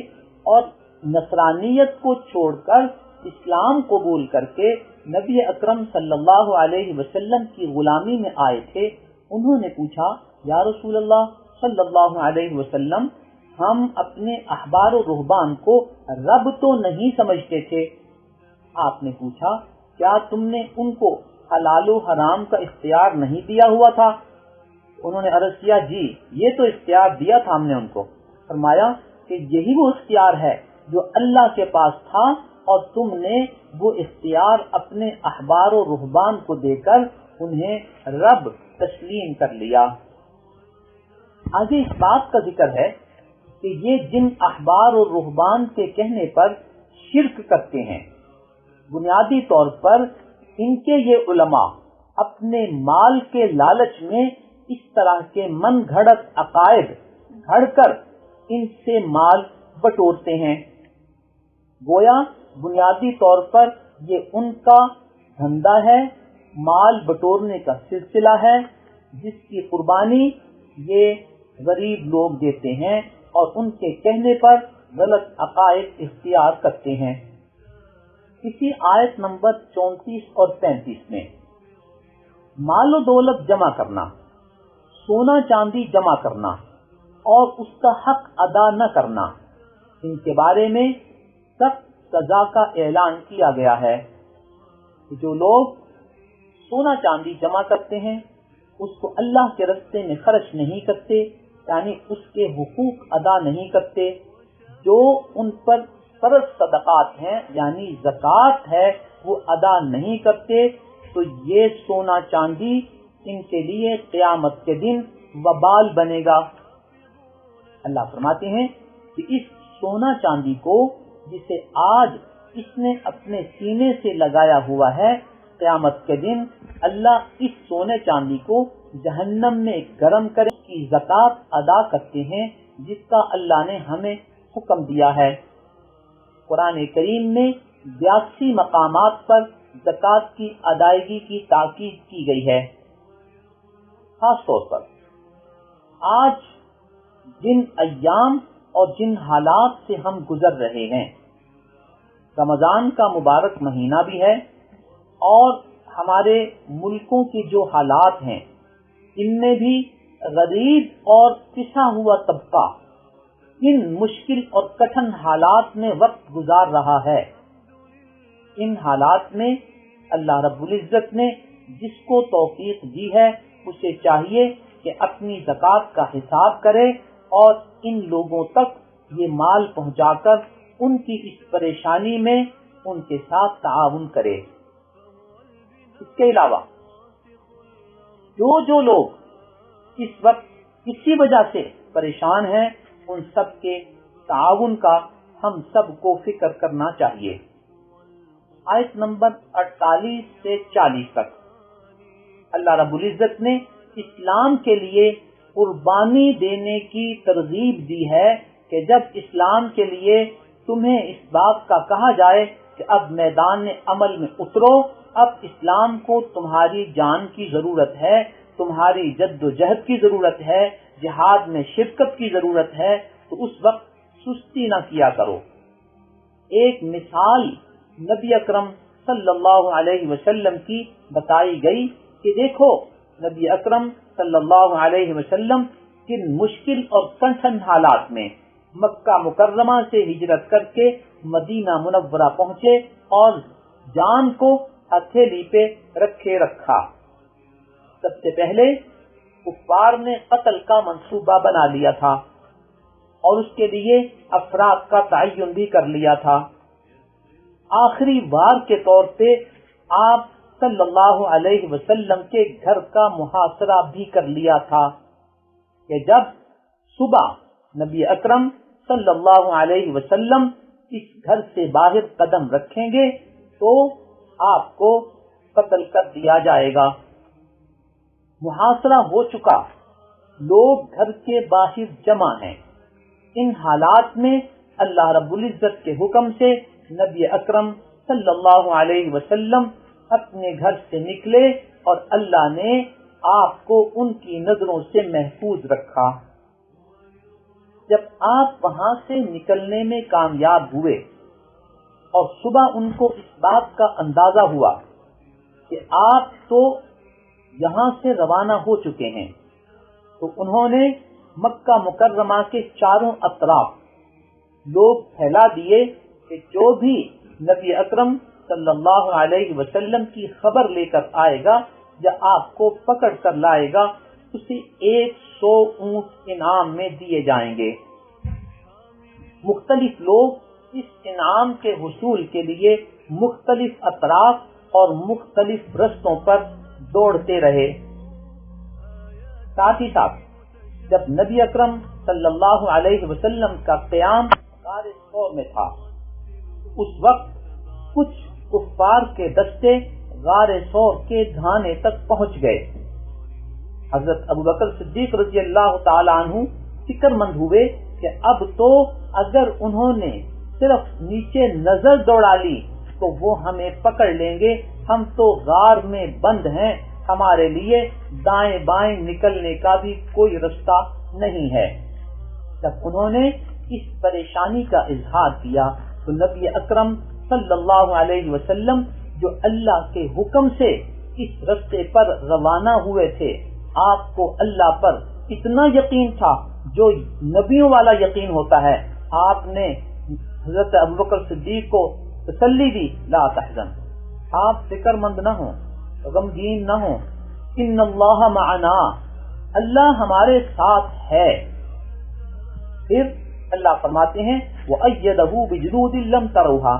اور نصرانیت کو چھوڑ کر اسلام قبول کر کے نبی اکرم صلی اللہ علیہ وسلم کی غلامی میں آئے تھے، انہوں نے پوچھا یا رسول اللہ صلی اللہ علیہ وسلم، ہم اپنے احبار و رہبان کو رب تو نہیں سمجھتے تھے۔ آپ نے پوچھا کیا تم نے ان کو حلال و حرام کا اختیار نہیں دیا ہوا تھا؟ انہوں نے عرض کیا جی یہ تو اختیار دیا تھا ہم نے ان کو۔ فرمایا کہ یہی وہ اختیار ہے جو اللہ کے پاس تھا اور تم نے وہ اختیار اپنے احبار و رہبان کو دے کر انہیں رب تسلیم کر لیا۔ آگے اس بات کا ذکر ہے کہ یہ جن احبار و رہبان کے کہنے پر شرک کرتے ہیں، بنیادی طور پر ان کے یہ علماء اپنے مال کے لالچ میں اس طرح کے من گھڑت عقائد گھڑ کر ان سے مال بٹورتے ہیں۔ گویا بنیادی طور پر یہ ان کا دھندا ہے، مال بٹورنے کا سلسلہ ہے، جس کی قربانی یہ غریب لوگ دیتے ہیں اور ان کے کہنے پر غلط عقائد اختیار کرتے ہیں۔ اسی آیت نمبر 34 اور 35 میں مال و دولت جمع کرنا، سونا چاندی جمع کرنا اور اس کا حق ادا نہ کرنا، ان کے بارے میں سخت سزا کا اعلان کیا گیا ہے۔ جو لوگ سونا چاندی جمع کرتے ہیں اس کو اللہ کے راستے میں خرچ نہیں کرتے، یعنی اس کے حقوق ادا نہیں کرتے، جو ان پر فرض صدقات ہیں یعنی زکوٰۃ ہے وہ ادا نہیں کرتے، تو یہ سونا چاندی ان کے لیے قیامت کے دن وبال بنے گا۔ اللہ فرماتے ہیں کہ اس سونا چاندی کو جسے آج اس نے اپنے سینے سے لگایا ہوا ہے، قیامت کے دن اللہ اس سونے چاندی کو جہنم میں گرم کر کی زکوٰۃ ادا کرتے ہیں، جس کا اللہ نے ہمیں حکم دیا ہے۔ قرآن کریم میں 82 مقامات پر زکوٰۃ کی ادائیگی کی تاکید کی گئی ہے۔ خاص طور پر آج جن ایام اور جن حالات سے ہم گزر رہے ہیں، رمضان کا مبارک مہینہ بھی ہے اور ہمارے ملکوں کی جو حالات ہیں ان میں بھی غریب اور پسا ہوا طبقہ ان مشکل اور کٹھن حالات میں وقت گزار رہا ہے۔ ان حالات میں اللہ رب العزت نے جس کو توفیق دی ہے اسے چاہیے کہ اپنی زکوٰۃ کا حساب کرے اور ان لوگوں تک یہ مال پہنچا کر ان کی اس پریشانی میں ان کے ساتھ تعاون کرے۔ اس کے علاوہ جو لوگ اس وقت کسی وجہ سے پریشان ہیں، ان سب کے تعاون کا ہم سب کو فکر کرنا چاہیے۔ آیت نمبر 48 سے 40 تک اللہ رب العزت نے اسلام کے لیے قربانی دینے کی ترغیب دی ہے کہ جب اسلام کے لیے تمہیں اس بات کا کہا جائے کہ اب میدان عمل میں اترو، اب اسلام کو تمہاری جان کی ضرورت ہے، تمہاری جد و جہد کی ضرورت ہے، جہاد میں شرکت کی ضرورت ہے، تو اس وقت سستی نہ کیا کرو۔ ایک مثال نبی اکرم صلی اللہ علیہ وسلم کی بتائی گئی کہ دیکھو نبی اکرم صلی اللہ علیہ وسلم کن مشکل اور کٹھن حالات میں مکہ مکرمہ سے ہجرت کر کے مدینہ منورہ پہنچے اور جان کو ہتھیلی پہ رکھے رکھا۔ سب سے پہلے کفار نے قتل کا منصوبہ بنا لیا تھا اور اس کے لیے افراد کا تعین بھی کر لیا تھا۔ آخری وار کے طور پہ آپ صلی اللہ علیہ وسلم کے گھر کا محاصرہ بھی کر لیا تھا کہ جب صبح نبی اکرم صلی اللہ علیہ وسلم اس گھر سے باہر قدم رکھیں گے تو آپ کو قتل کر دیا جائے گا۔ محاصرہ ہو چکا، لوگ گھر کے باہر جمع ہیں۔ ان حالات میں اللہ رب العزت کے حکم سے نبی اکرم صلی اللہ علیہ وسلم اپنے گھر سے نکلے اور اللہ نے آپ کو ان کی نظروں سے محفوظ رکھا۔ جب آپ وہاں سے نکلنے میں کامیاب ہوئے اور صبح ان کو اس بات کا اندازہ ہوا کہ آپ تو یہاں سے روانہ ہو چکے ہیں، تو انہوں نے مکہ مکرمہ کے چاروں اطراف لوگ پھیلا دیے کہ جو بھی نبی اکرم صلی اللہ علیہ وسلم کی خبر لے کر آئے گا یا آپ کو پکڑ کر لائے گا اسے 100 اونٹ انعام میں دیے جائیں گے۔ مختلف لوگ اس انعام کے حصول کے لیے مختلف اطراف اور مختلف رستوں پر دوڑتے رہے۔ ساتھ ہی ساتھ جب نبی اکرم صلی اللہ علیہ وسلم کا قیام غار ثور میں تھا، اس وقت کچھ کفار کے دستے غار ثور کے دھانے تک پہنچ گئے۔ حضرت ابوبکر صدیق رضی اللہ تعالی عنہ فکر مند ہوئے کہ اب تو اگر انہوں نے صرف نیچے نظر دوڑا لی تو وہ ہمیں پکڑ لیں گے، ہم تو غار میں بند ہیں، ہمارے لیے دائیں بائیں نکلنے کا بھی کوئی رستہ نہیں ہے۔ جب انہوں نے اس پریشانی کا اظہار کیا تو نبی اکرم صلی اللہ علیہ وسلم جو اللہ کے حکم سے اس رستے پر روانہ ہوئے تھے، آپ کو اللہ پر اتنا یقین تھا جو نبیوں والا یقین ہوتا ہے، آپ نے حضرت ابوبکر صدیق کو تسلی دی، لا تحزن، آپ فکر مند نہ ہوں، غمگین نہ ہوں، ان اللہ معنا، اللہ ہمارے ساتھ ہے۔ پھر اللہ فرماتے ہیں وَأَيَّدَهُ بِجُنُودٍ لَّمْ تَرَوْهَا،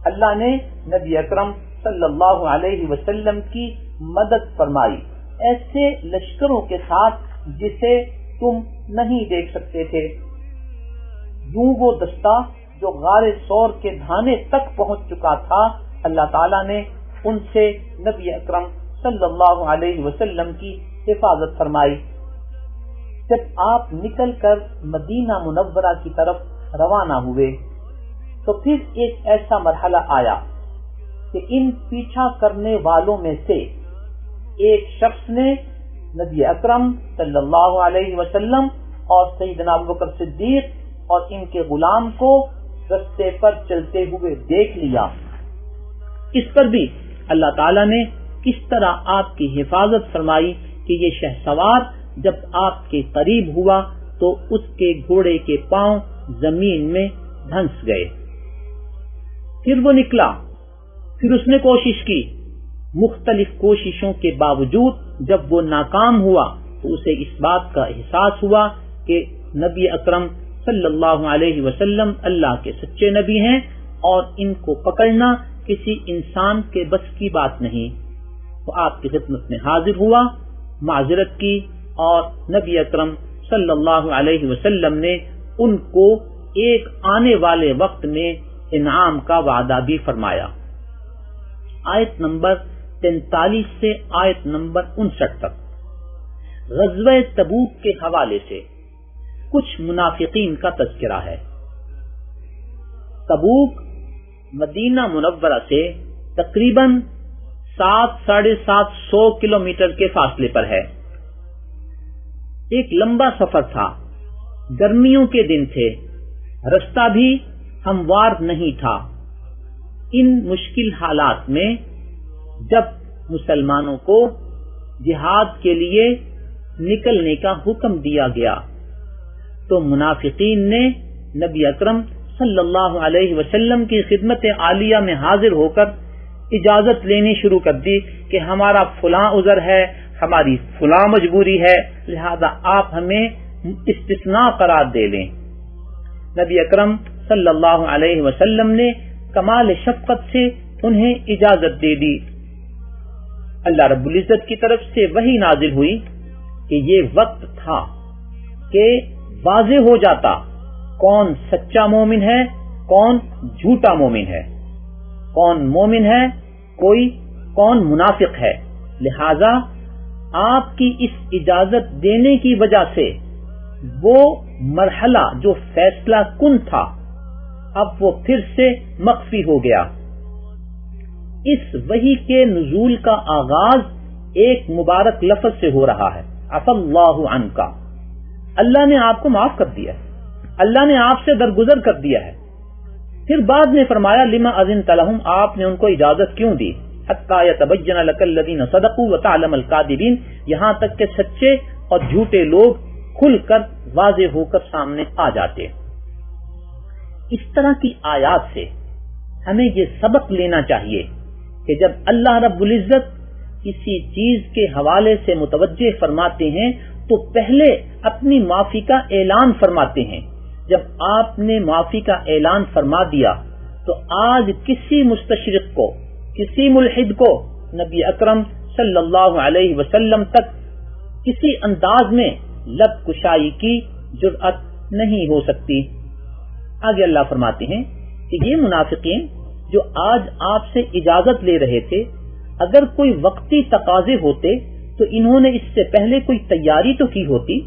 اللہ نے نبی اکرم صلی اللہ علیہ وسلم کی مدد فرمائی ایسے لشکروں کے ساتھ جسے تم نہیں دیکھ سکتے تھے۔ یوں وہ دستہ جو غار ثور کے دھانے تک پہنچ چکا تھا، اللہ تعالیٰ نے ان سے نبی اکرم صلی اللہ علیہ وسلم کی حفاظت فرمائی۔ جب آپ نکل کر مدینہ منورہ کی طرف روانہ ہوئے تو پھر ایک ایسا مرحلہ آیا کہ ان پیچھا کرنے والوں میں سے ایک شخص نے نبی اکرم صلی اللہ علیہ وسلم اور سیدنا ابوبکر صدیق اور ان کے غلام کو رستے پر چلتے ہوئے دیکھ لیا۔ اس پر بھی اللہ تعالیٰ نے کس طرح آپ کی حفاظت فرمائی کہ یہ شہسوار جب آپ کے قریب ہوا تو اس کے گھوڑے کے پاؤں زمین میں دھنس گئے۔ پھر وہ نکلا، پھر اس نے کوشش کی، مختلف کوششوں کے باوجود جب وہ ناکام ہوا تو اسے اس بات کا احساس ہوا کہ نبی اکرم صلی اللہ علیہ وسلم اللہ کے سچے نبی ہیں اور ان کو پکڑنا کسی انسان کے بس کی بات نہیں. وہ آپ کی خدمت میں حاضر ہوا، معذرت کی، اور نبی اکرم صلی اللہ علیہ وسلم نے ان کو ایک آنے والے وقت میں انعام کا وعدہ بھی فرمایا. آیت نمبر 43 سے آیت نمبر 59 تک غزوہ تبوک کے حوالے سے کچھ منافقین کا تذکرہ ہے. تبوک مدینہ منورہ سے تقریباً 700-750 کلومیٹر کے فاصلے پر ہے. ایک لمبا سفر تھا، گرمیوں کے دن تھے، رستہ بھی ہموار نہیں تھا. ان مشکل حالات میں جب مسلمانوں کو جہاد کے لیے نکلنے کا حکم دیا گیا تو منافقین نے نبی اکرم صلی اللہ علیہ وسلم کی خدمت عالیہ میں حاضر ہو کر اجازت لینی شروع کر دی کہ ہمارا فلاں عذر ہے، ہماری فلاں مجبوری ہے، لہذا آپ ہمیں استثناء قرار دے لیں. نبی اکرم صلی اللہ علیہ وسلم نے کمال شفقت سے انہیں اجازت دے دی. اللہ رب العزت کی طرف سے وحی نازل ہوئی کہ یہ وقت تھا کہ واضح ہو جاتا کون سچا مومن ہے، کون جھوٹا مومن ہے، کون مومن ہے، کون منافق ہے. لہذا آپ کی اس اجازت دینے کی وجہ سے وہ مرحلہ جو فیصلہ کن تھا اب وہ پھر سے مخفی ہو گیا. اس وحی کے نزول کا آغاز ایک مبارک لفظ سے ہو رہا ہے، عفا اللہ عنک. اللہ نے آپ کو معاف کر دیا ہے، اللہ نے آپ سے درگزر کر دیا ہے. پھر بعد میں فرمایا لما اذنت لهم، آپ نے ان کو اجازت کیوں دی؟ حتی یتبین لک الذین صدقوا وتعلم الکاذبین، یہاں تک کہ سچے اور جھوٹے لوگ کھل کر واضح ہو کر سامنے آ جاتے. اس طرح کی آیات سے ہمیں یہ سبق لینا چاہیے کہ جب اللہ رب العزت کسی چیز کے حوالے سے متوجہ فرماتے ہیں تو پہلے اپنی معافی کا اعلان فرماتے ہیں. جب آپ نے معافی کا اعلان فرما دیا تو آج کسی مستشرق کو، کسی ملحد کو نبی اکرم صلی اللہ علیہ وسلم تک کسی انداز میں لب کشائی کی جرأت نہیں ہو سکتی. آگے اللہ فرماتے ہیں کہ یہ منافقین جو آج آپ سے اجازت لے رہے تھے، اگر کوئی وقتی تقاضے ہوتے تو انہوں نے اس سے پہلے کوئی تیاری تو کی ہوتی.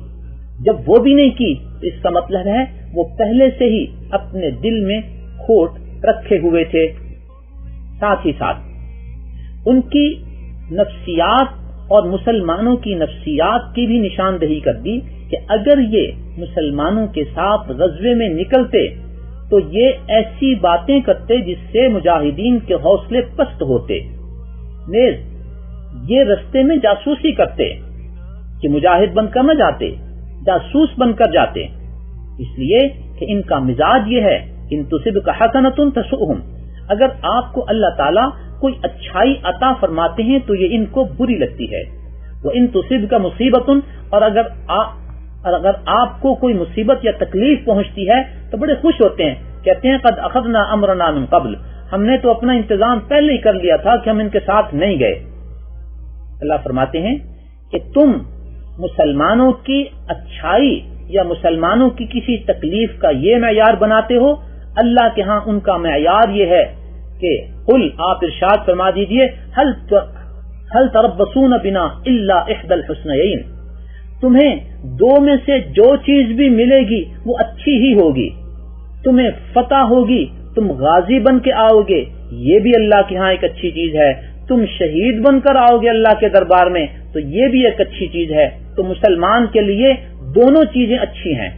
جب وہ بھی نہیں کی تو اس کا مطلب ہے وہ پہلے سے ہی اپنے دل میں کھوٹ رکھے ہوئے تھے. ساتھ ہی ساتھ ان کی نفسیات اور مسلمانوں کی نفسیات کی بھی نشاندہی کر دی کہ اگر یہ مسلمانوں کے ساتھ غزوے میں نکلتے تو یہ ایسی باتیں کرتے جس سے مجاہدین کے حوصلے پست ہوتے. نیز یہ رستے میں جاسوسی کرتے کہ مجاہد بن کر نہ جاتے، جاسوس بن کر جاتے. اس لیے کہ ان کا مزاج یہ ہے ان تصبک حسنۃ تسؤہم، اگر آپ کو اللہ تعالیٰ کوئی اچھائی عطا فرماتے ہیں تو یہ ان کو بری لگتی ہے. وَإِن تُصِبْكَ مُصِيبَةٌ، اور اگر آپ کو کوئی مصیبت یا تکلیف پہنچتی ہے تو بڑے خوش ہوتے ہیں، کہتے ہیں قد اخذنا امرنا من قبل، ہم نے تو اپنا انتظام پہلے ہی کر لیا تھا کہ ہم ان کے ساتھ نہیں گئے. اللہ فرماتے ہیں کہ تم مسلمانوں کی اچھائی یا مسلمانوں کی کسی تکلیف کا یہ معیار بناتے ہو. اللہ کے ہاں ان کا معیار یہ ہے کہ قل، آپ ارشاد فرما دیجئے، هل تربصون بنا الا احدى الحسنيين، تمہیں دو میں سے جو چیز بھی ملے گی وہ اچھی ہی ہوگی. تمہیں فتح ہوگی، تم غازی بن کے آؤ گے، یہ بھی اللہ کے ہاں ایک اچھی چیز ہے. تم شہید بن کر آؤ گے اللہ کے دربار میں تو یہ بھی ایک اچھی چیز ہے. تو مسلمان کے لیے دونوں چیزیں اچھی ہیں.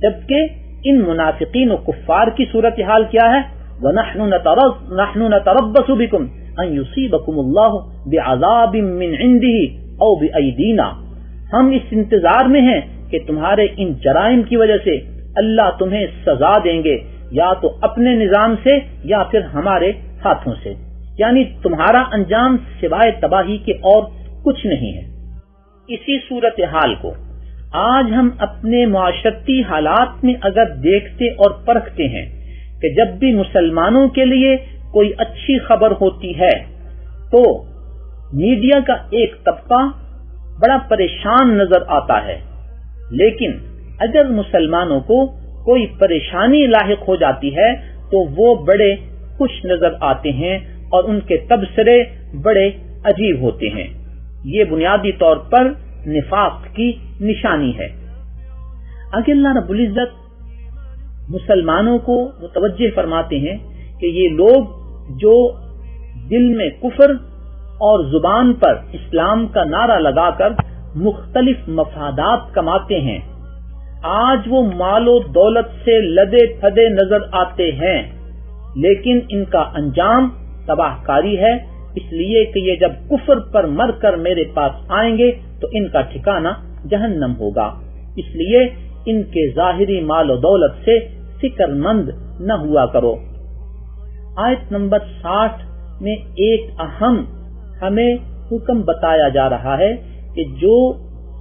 جبکہ ان منافقین و کفار کی صورتحال کیا ہے؟ وَنَحْنُ نَتَرَبَّصُ بِكُمْ أَن يُصِيبَكُمُ اللَّهُ بِعَذَابٍ مِّنْ عِنْدِهِ أَوْ بِأَيْدِينَا، ہم اس انتظار میں ہیں کہ تمہارے ان جرائم کی وجہ سے اللہ تمہیں سزا دیں گے، یا تو اپنے نظام سے یا پھر ہمارے ہاتھوں سے. یعنی تمہارا انجام سوائے تباہی کے اور کچھ نہیں ہے. اسی صورتحال کو آج ہم اپنے معاشرتی حالات میں اگر دیکھتے اور پرکھتے ہیں کہ جب بھی مسلمانوں کے لیے کوئی اچھی خبر ہوتی ہے تو میڈیا کا ایک طبقہ بڑا پریشان نظر آتا ہے، لیکن اگر مسلمانوں کو کوئی پریشانی لاحق ہو جاتی ہے تو وہ بڑے خوش نظر آتے ہیں اور ان کے تبصرے بڑے عجیب ہوتے ہیں۔ یہ بنیادی طور پر نفاق کی نشانی ہے۔ آگے اللہ رب العزت مسلمانوں کو متوجہ فرماتے ہیں کہ یہ لوگ جو دل میں کفر اور زبان پر اسلام کا نعرہ لگا کر مختلف مفادات کماتے ہیں، آج وہ مال و دولت سے لدے پھدے نظر آتے ہیں، لیکن ان کا انجام تباہ کاری ہے، اس لیے کہ یہ جب کفر پر مر کر میرے پاس آئیں گے تو ان کا ٹھکانہ جہنم ہوگا، اس لیے ان کے ظاہری مال و دولت سے فکر مند نہ ہوا کرو۔ آیت نمبر 60 میں ایک اہم ہمیں حکم بتایا جا رہا ہے کہ جو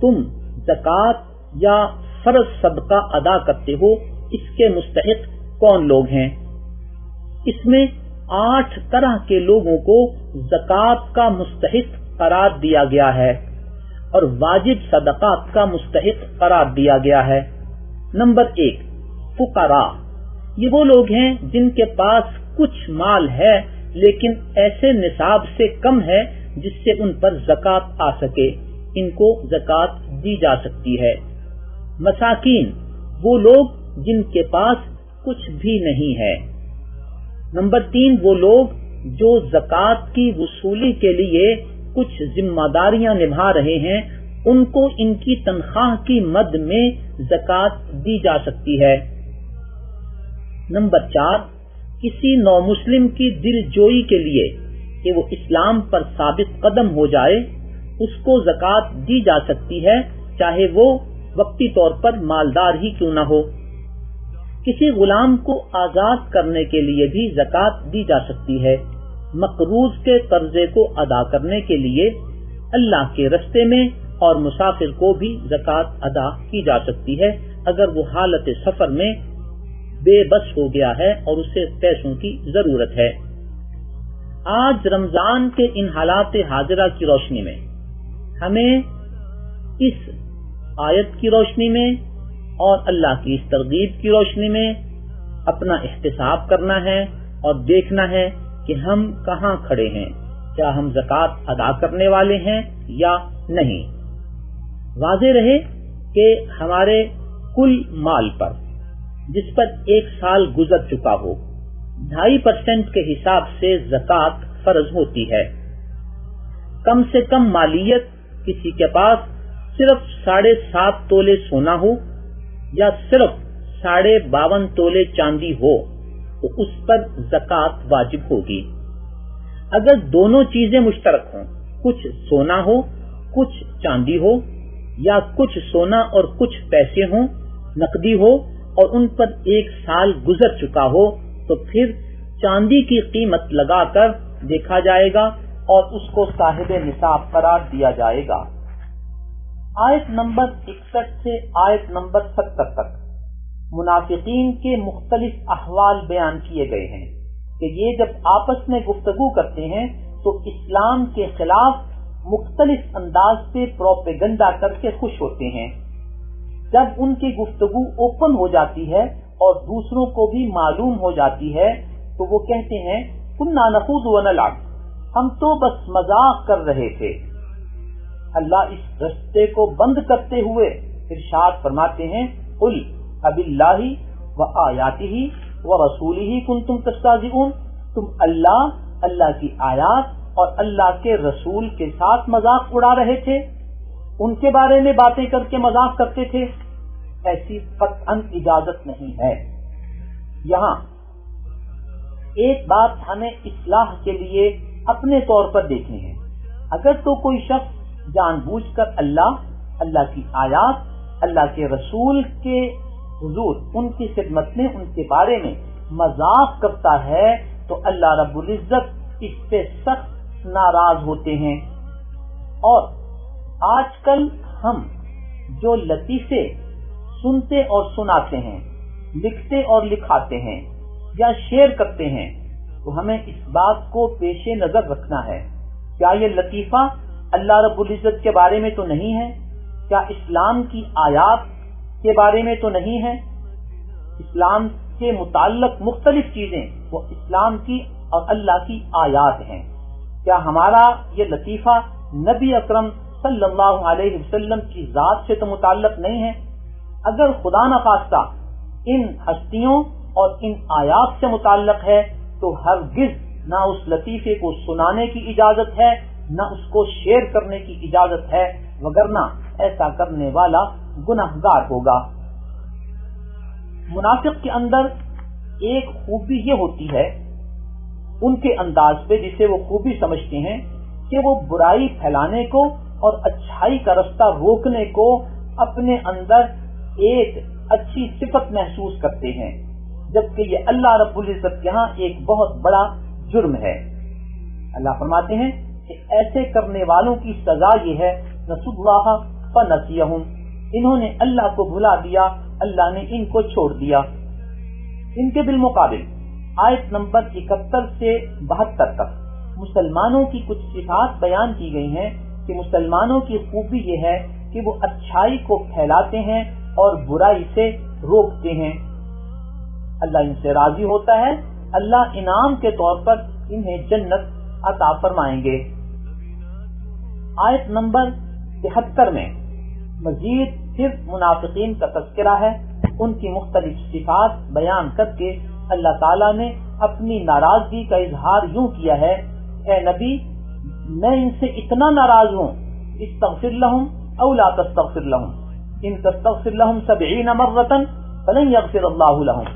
تم زکوٰۃ یا فرض صدقہ ادا کرتے ہو اس کے مستحق کون لوگ ہیں۔ اس میں 8 طرح کے لوگوں کو زکوٰۃ کا مستحق قرار دیا گیا ہے اور واجب صدقات کا مستحق قرار دیا گیا ہے۔ نمبر 1 فقراء، یہ وہ لوگ ہیں جن کے پاس کچھ مال ہے لیکن ایسے نصاب سے کم ہے جس سے ان پر زکوٰۃ آ سکے، ان کو زکوٰۃ دی جا سکتی ہے۔ مساکین، وہ لوگ جن کے پاس کچھ بھی نہیں ہے۔ نمبر 3 وہ لوگ جو زکوٰۃ کی وصولی کے لیے کچھ ذمہ داریاں نبھا رہے ہیں، ان کو ان کی تنخواہ کی مد میں زکوٰۃ دی جا سکتی ہے۔ نمبر 4 کسی نو مسلم کی دل جوئی کے لیے کہ وہ اسلام پر ثابت قدم ہو جائے، اس کو زکوٰۃ دی جا سکتی ہے، چاہے وہ وقتی طور پر مالدار ہی کیوں نہ ہو۔ کسی غلام کو آزاد کرنے کے لیے بھی زکوٰۃ دی جا سکتی ہے۔ مقروض کے قرضے کو ادا کرنے کے لیے اللہ کے رستے میں اور مسافر کو بھی زکوٰۃ ادا کی جا سکتی ہے اگر وہ حالت سفر میں بے بس ہو گیا ہے اور اسے پیسوں کی ضرورت ہے۔ آج رمضان کے ان حالات حاضرہ کی روشنی میں ہمیں اس آیت کی روشنی میں اور اللہ کی اس ترغیب کی روشنی میں اپنا احتساب کرنا ہے اور دیکھنا ہے کہ ہم کہاں کھڑے ہیں، کیا ہم زکوٰۃ ادا کرنے والے ہیں یا نہیں۔ واضح رہے کہ ہمارے کل مال پر جس پر 1 سال گزر چکا ہو 2.5% کے حساب سے زکوٰۃ فرض ہوتی ہے۔ کم سے کم مالیت کسی کے پاس صرف 7.5 تولے سونا ہو یا صرف 52.5 تولے چاندی ہو تو اس پر زکوٰۃ واجب ہوگی۔ اگر دونوں چیزیں مشترک ہوں، کچھ سونا ہو کچھ چاندی ہو، یا کچھ سونا اور کچھ پیسے ہوں نقدی ہو اور ان پر 1 سال گزر چکا ہو تو پھر چاندی کی قیمت لگا کر دیکھا جائے گا اور اس کو صاحب نصاب قرار دیا جائے گا۔ آیت نمبر 61 سے آیت نمبر 70 تک منافقین کے مختلف احوال بیان کیے گئے ہیں کہ یہ جب آپس میں گفتگو کرتے ہیں تو اسلام کے خلاف مختلف انداز سے پروپیگنڈا کر کے خوش ہوتے ہیں۔ جب ان کی گفتگو اوپن ہو جاتی ہے اور دوسروں کو بھی معلوم ہو جاتی ہے تو وہ کہتے ہیں کنا نخوض ونلعب، ہم تو بس مذاق کر رہے تھے۔ اللہ اس رستے کو بند کرتے ہوئے ارشاد فرماتے ہیں قل اباللہ وآیاتہ ورسولہ کنتم تستہزئون، تم اللہ کی آیات اور اللہ کے رسول کے ساتھ مذاق اڑا رہے تھے، ان کے بارے میں باتیں کر کے مذاق کرتے تھے۔ ایسی قطعاً اجازت نہیں ہے۔ یہاں ایک بات ہمیں اصلاح کے لیے اپنے طور پر دیکھنی ہے۔ اگر تو کوئی شخص جان بوجھ کر اللہ کی آیات، اللہ کے رسول کے حضور ان کی خدمت میں ان کے بارے میں مذاق کرتا ہے تو اللہ رب العزت اس سے سخت ناراض ہوتے ہیں۔ اور آج کل ہم جو لطیفے سنتے اور سناتے ہیں، لکھتے اور لکھاتے ہیں، یا شیئر کرتے ہیں تو ہمیں اس بات کو پیش نظر رکھنا ہے، کیا یہ لطیفہ اللہ رب العزت کے بارے میں تو نہیں ہے؟ کیا اسلام کی آیات کے بارے میں تو نہیں ہے؟ اسلام کے متعلق مختلف چیزیں وہ اسلام کی اور اللہ کی آیات ہیں۔ کیا ہمارا یہ لطیفہ نبی اکرم صلی اللہ علیہ وسلم کی ذات سے تو متعلق نہیں ہے؟ اگر خدا نخواستہ ان ہستیوں اور ان آیات سے متعلق ہے تو ہرگز نہ اس لطیفے کو سنانے کی اجازت ہے، نہ اس کو شیئر کرنے کی اجازت ہے، وگرنہ ایسا کرنے والا گناہگار ہوگا۔ منافق کے اندر ایک خوبی یہ ہوتی ہے ان کے انداز پہ، جسے وہ خوبی سمجھتے ہیں کہ وہ برائی پھیلانے کو اور اچھائی کا رستہ روکنے کو اپنے اندر ایک اچھی صفت محسوس کرتے ہیں، جبکہ یہ اللہ رب العزت کے ہاں ایک بہت بڑا جرم ہے۔ اللہ فرماتے ہیں کہ ایسے کرنے والوں کی سزا یہ ہے، نسوا اللہ فنسیہم، انہوں نے اللہ کو بھلا دیا، اللہ نے ان کو چھوڑ دیا۔ ان کے بالمقابل آیت نمبر 71 سے 72 تک مسلمانوں کی کچھ صفات بیان کی گئی ہیں کہ مسلمانوں کی خوبی یہ ہے کہ وہ اچھائی کو پھیلاتے ہیں اور برائی سے روکتے ہیں۔ اللہ ان سے راضی ہوتا ہے، اللہ انعام کے طور پر انہیں جنت عطا فرمائیں گے۔ آیت نمبر 73 میں مزید پھر منافقین کا تذکرہ ہے، ان کی مختلف صفات بیان کر کے اللہ تعالیٰ نے اپنی ناراضگی کا اظہار یوں کیا ہے، اے نبی میں ان سے اتنا ناراض ہوں، استغفر لہم او لا تستغفر لہم ان تستغفر لہم 70 مرۃ فلن یغفر اللہ لہم،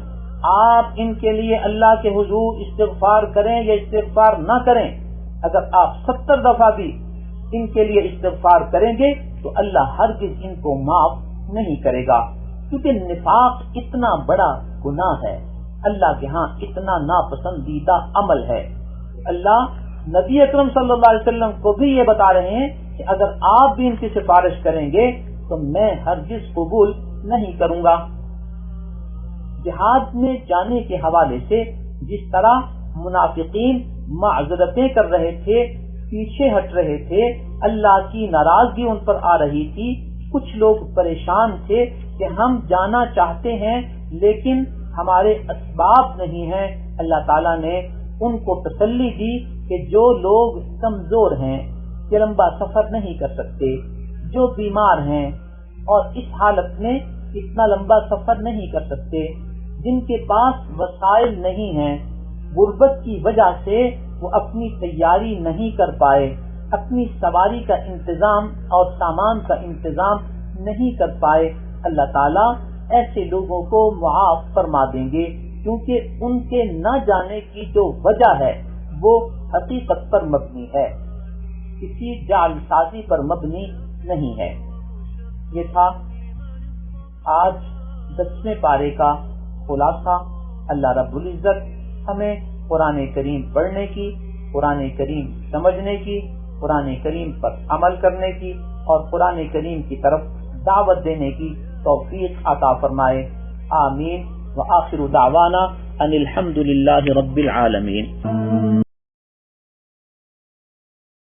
آپ ان کے لیے اللہ کے حضور استغفار کریں یا استغفار نہ کریں، اگر آپ 70 دفعہ بھی ان کے لیے استغفار کریں گے تو اللہ ہرگز ان کو معاف نہیں کرے گا، کیونکہ نفاق اتنا بڑا گناہ ہے، اللہ کے ہاں اتنا ناپسندیدہ عمل ہے۔ اللہ نبی اکرم صلی اللہ علیہ وسلم کو بھی یہ بتا رہے ہیں کہ اگر آپ بھی ان کی سفارش کریں گے تو میں ہرگز قبول نہیں کروں گا۔ جہاد میں جانے کے حوالے سے جس طرح منافقین معذرتیں کر رہے تھے، پیچھے ہٹ رہے تھے، اللہ کی ناراضگی ان پر آ رہی تھی، کچھ لوگ پریشان تھے کہ ہم جانا چاہتے ہیں لیکن ہمارے اسباب نہیں ہیں، اللہ تعالیٰ نے ان کو تسلی دی کہ جو لوگ کمزور ہیں، کہ لمبا سفر نہیں کر سکتے، جو بیمار ہیں اور اس حالت میں اتنا لمبا سفر نہیں کر سکتے، جن کے پاس وسائل نہیں ہیں، غربت کی وجہ سے وہ اپنی تیاری نہیں کر پائے، اپنی سواری کا انتظام اور سامان کا انتظام نہیں کر پائے، اللہ تعالیٰ ایسے لوگوں کو معاف فرما دیں گے، کیونکہ ان کے نہ جانے کی جو وجہ ہے وہ حقیقت پر مبنی ہے، کسی جعل سازی پر مبنی نہیں ہے۔ یہ تھا آج 10ویں پارے کا خلاصہ۔ اللہ رب العزت ہمیں قرآن کریم پڑھنے کی، قرآن کریم سمجھنے کی، قرآن کریم پر عمل کرنے کی اور قرآن کریم کی طرف دعوت دینے کی توفیق عطا فرمائے، آمین۔ وآخر دعوانا ان الحمد للہ رب العالمین۔